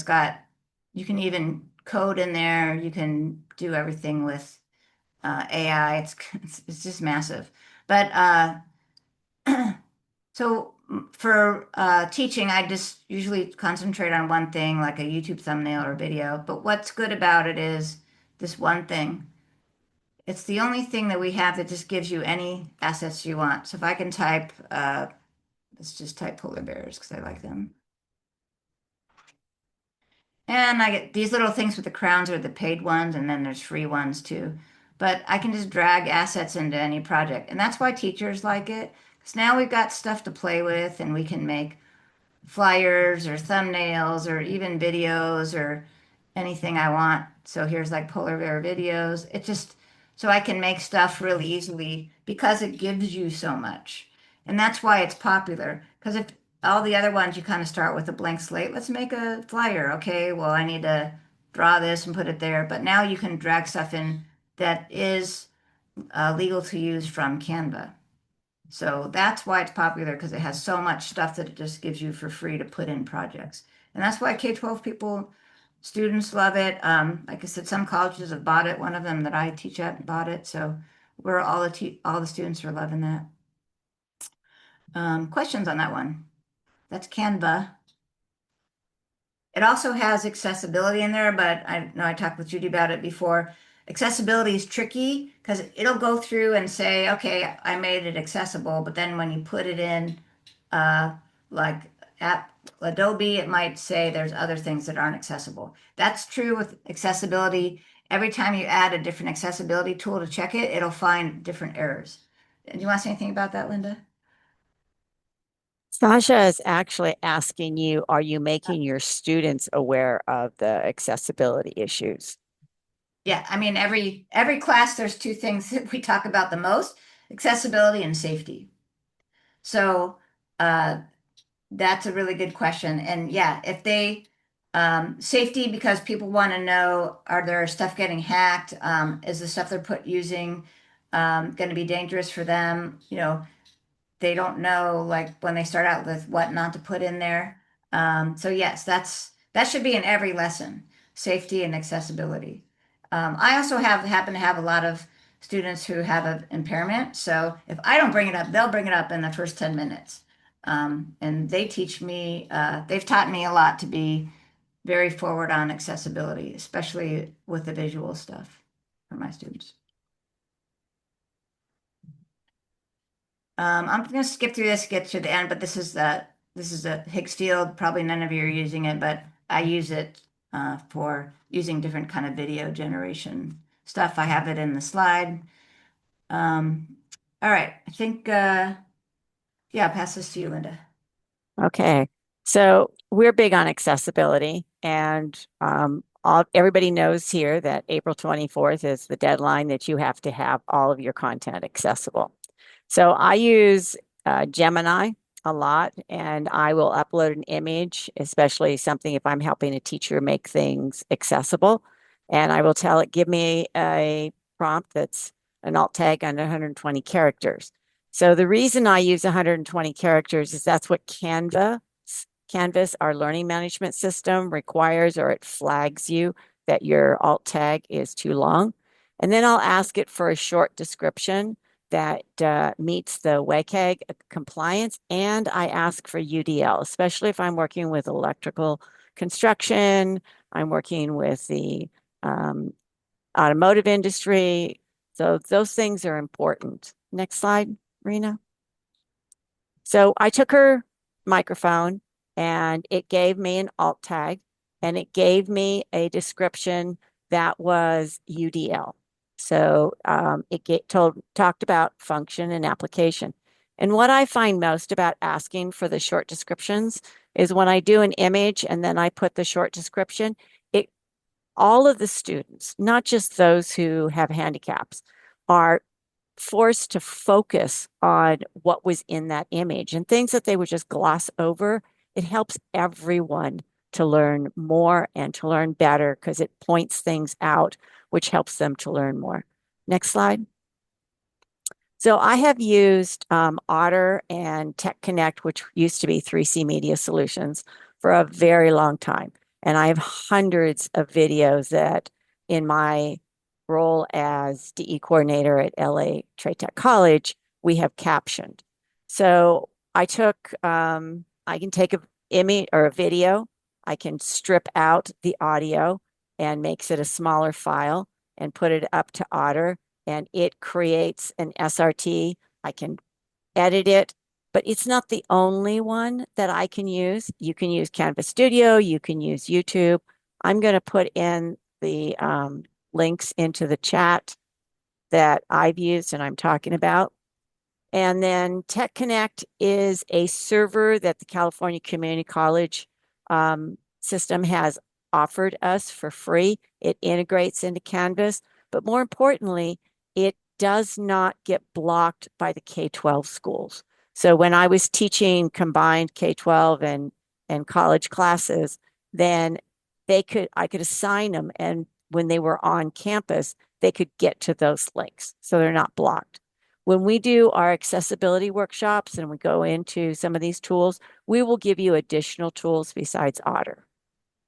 you can even code in there. You can do everything with AI. It's just massive. But so for teaching, I just usually concentrate on one thing, like a YouTube thumbnail or video. But what's good about it is this one thing. It's the only thing that we have that just gives you any assets you want. So if I can type, let's just type polar bears because I like them. And I get these little things with the crowns are the paid ones, and then there's free ones too. But I can just drag assets into any project. And that's why teachers like it. Because now we've got stuff to play with and we can make flyers or thumbnails or even videos or anything I want. So here's like polar bear videos. So I can make stuff really easily because it gives you so much. And that's why it's popular. Because if all the other ones, you kind of start with a blank slate. Let's make a flyer. Okay, well, I need to draw this and put it there. But now you can drag stuff in that is legal to use from Canva. So that's why it's popular because it has so much stuff that it just gives you for free to put in projects. And that's why K-12 students love it. Like I said, some colleges have bought it. One of them that I teach at bought it. So all the students are loving that. Questions on that one? That's Canva. It also has accessibility in there, but I know I talked with Judy about it before. Accessibility is tricky because it'll go through and say, okay, I made it accessible, but then when you put it in, like at Adobe, it might say there's other things that aren't accessible. That's true with accessibility. Every time you add a different accessibility tool to check it, it'll find different errors. Do you want to say anything about that, Linda? Sasha is actually asking you, are you making your students aware of the accessibility issues? Yeah, I mean, every class, there's two things that we talk about the most, accessibility and safety. So that's a really good question. And yeah, if safety, because people want to know, are there stuff getting hacked? Is the stuff they're using going to be dangerous for them? They don't know, like when they start out with what not to put in there. So yes, that should be in every lesson, safety and accessibility. I also happen to have a lot of students who have an impairment. So if I don't bring it up, they'll bring it up in the first 10 minutes. And they teach me, they've taught me a lot to be very forward on accessibility, especially with the visual stuff for my students. I'm going to skip through this, get to the end, but this is a Higgs field. Probably none of you are using it, but I use it for using different kind of video generation stuff. I have it in the slide. All right, I think yeah, I'll pass this to you, Linda. Okay. So we're big on accessibility, and everybody knows here that April 24th is the deadline that you have to have all of your content accessible. So I use Gemini a lot, and I will upload an image, especially something if I'm helping a teacher make things accessible. And I will tell it, give me a prompt that's an alt tag under 120 characters. So the reason I use 120 characters is that's what Canvas, our learning management system, requires, or it flags you that your alt tag is too long. And then I'll ask it for a short description that meets the WCAG compliance, and I ask for UDL, especially if I'm working with electrical construction, I'm working with the automotive industry. So those things are important. Next slide, Rena. So I took her microphone and it gave me an alt tag and it gave me a description that was UDL. So it talked about function and application. And what I find most about asking for the short descriptions is when I do an image and then I put the short description, all of the students, not just those who have handicaps, are forced to focus on what was in that image and things that they would just gloss over. It helps everyone to learn more and to learn better because it points things out, which helps them to learn more. Next slide. So I have used Otter and TechConnect, which used to be 3C Media Solutions, for a very long time. And I have hundreds of videos that in my role as DE coordinator at LA Trade Tech College, we have captioned. So I can take an image or a video, I can strip out the audio and makes it a smaller file and put it up to Otter, and it creates an SRT. I can edit it, but it's not the only one that I can use. You can use Canvas Studio, you can use YouTube. I'm going to put in the links into the chat that I've used and I'm talking about. And then TechConnect is a server that the California Community College system has offered us for free. It integrates into Canvas, but more importantly, it does not get blocked by the K-12 schools. So when I was teaching combined K-12 and college classes, then I could assign them, and when they were on campus, they could get to those links. So they're not blocked. When we do our accessibility workshops and we go into some of these tools, we will give you additional tools besides Otter.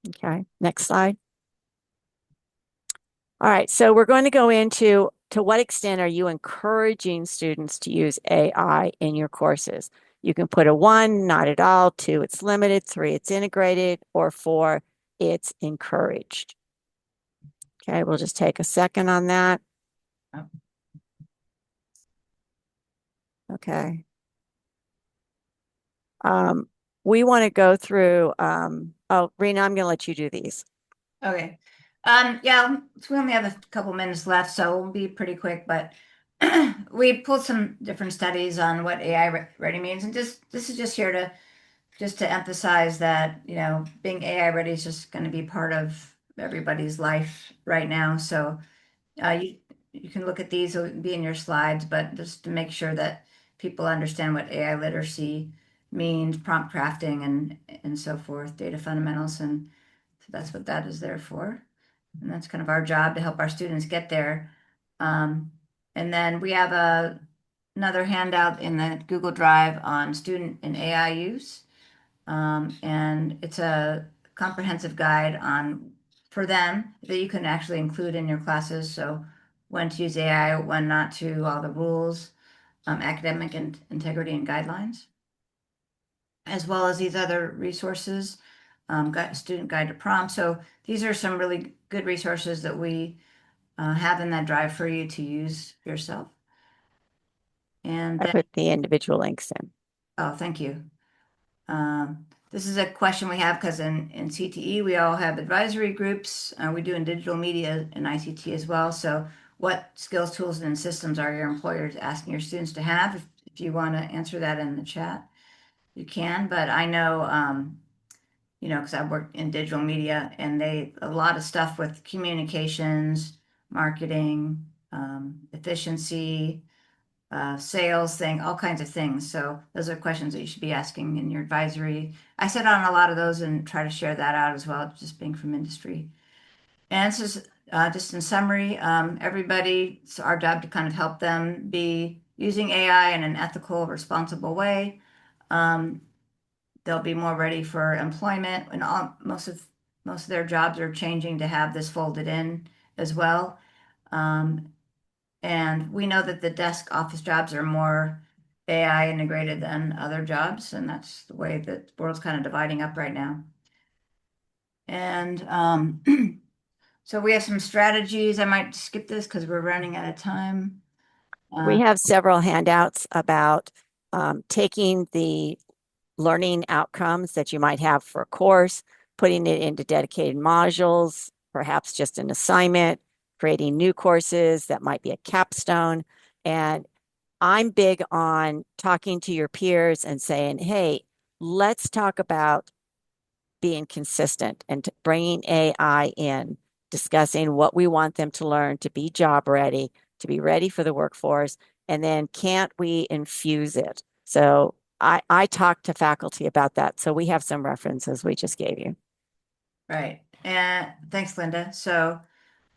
Okay, next slide. All right, so we're going to go into to what extent are you encouraging students to use AI in your courses? You can put a 1, not at all, 2, it's limited, 3, it's integrated, or 4, it's encouraged. Okay, we'll just take a second on that. Okay. We want to go through, oh, Rena, I'm going to let you do these. Okay. Yeah, so we only have a couple minutes left, so we'll be pretty quick, but we pulled some different studies on what AI ready means, and this is just here to emphasize that, you know, being AI ready is just going to be part of everybody's life right now. So you can look at these, it'll be in your slides, but just to make sure that people understand what AI literacy means, prompt crafting and so forth, data fundamentals, and so that's what that is there for. And that's kind of our job to help our students get there. And then we have another handout in the Google Drive on student and AI use. And it's a comprehensive guide for them that you can actually include in your classes. So when to use AI, when not to, all the rules, academic integrity and guidelines, as well as these other resources, student guide to prompt. So these are some really good resources that we have in that drive for you to use yourself. And I then, put the individual links in. oh, thank you. This is a question we have because in CTE, we all have advisory groups. We do in digital media and ICT as well. So what skills, tools, and systems are your employers asking your students to have? If you want to answer that in the chat, you can. But I know, because I've worked in digital media and a lot of stuff with communications, marketing, efficiency, sales thing, all kinds of things. So those are questions that you should be asking in your advisory. I sit on a lot of those and try to share that out as well, just being from industry. And this is just in summary, everybody, it's our job to kind of help them be using AI in an ethical, responsible way. They'll be more ready for employment, and most of their jobs are changing to have this folded in as well. And we know that the desk office jobs are more AI integrated than other jobs, and that's the way that the world's kind of dividing up right now. And so we have some strategies. I might skip this because we're running out of time. We have several handouts about taking the learning outcomes that you might have for a course, putting it into dedicated modules, perhaps just an assignment, creating new courses that might be a capstone. And I'm big on talking to your peers and saying, hey, let's talk about being consistent and bringing AI in, discussing what we want them to learn to be job ready, to be ready for the workforce, and then can't we infuse it? So I talked to faculty about that. So we have some references we just gave you. Right. And thanks, Linda. So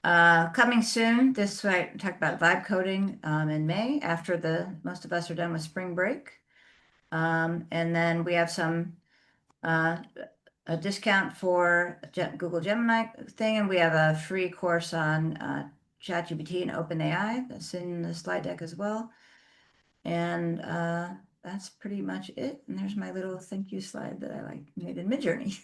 coming soon, this I talked about vibe coding in May after most of us are done with spring break. And then we have some a discount for Google Gemini thing, and we have a free course on ChatGPT and OpenAI that's in the slide deck as well. And that's pretty much it. And there's my little thank you slide that I made in Midjourney.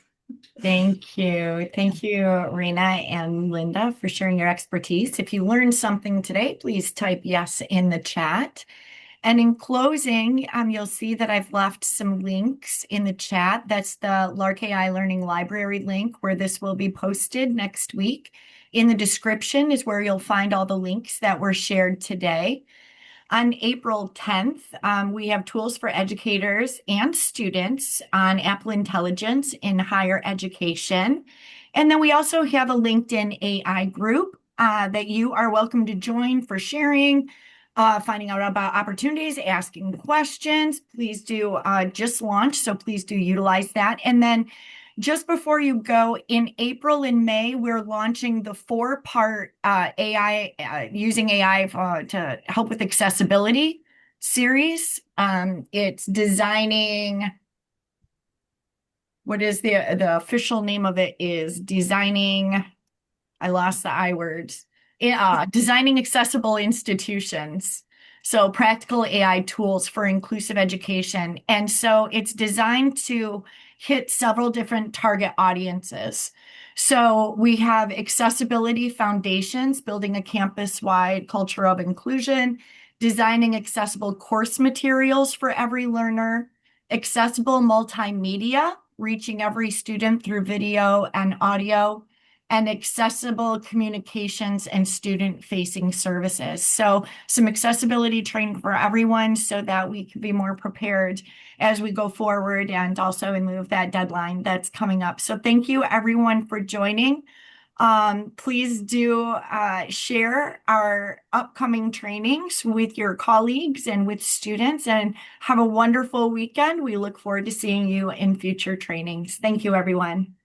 Thank you. Thank you, Rena and Linda, for sharing your expertise. If you learned something today, please type yes in the chat. And in closing, you'll see that I've left some links in the chat. That's the Lark AI Learning Library link where this will be posted next week. In the description is where you'll find all the links that were shared today. On April 10th, we have tools for educators and students on Apple Intelligence in higher education. And then we also have a LinkedIn AI group that you are welcome to join for sharing, finding out about opportunities, asking questions. Please do just launch, so please do utilize that. And then just before you go, in April and May, we're launching the 4-part AI, using AI to help with accessibility series. It's designing, what is the official name of it is designing, I lost the I words, designing accessible institutions. So practical AI tools for inclusive education. And so it's designed to hit several different target audiences. So we have accessibility foundations, building a campus-wide culture of inclusion, designing accessible course materials for every learner, accessible multimedia, reaching every student through video and audio, and accessible communications and student-facing services. So some accessibility training for everyone so that we can be more prepared as we go forward and also in lieu of that deadline that's coming up. So thank you everyone for joining. Please do share our upcoming trainings with your colleagues and with students, and have a wonderful weekend. We look forward to seeing you in future trainings. Thank you, everyone.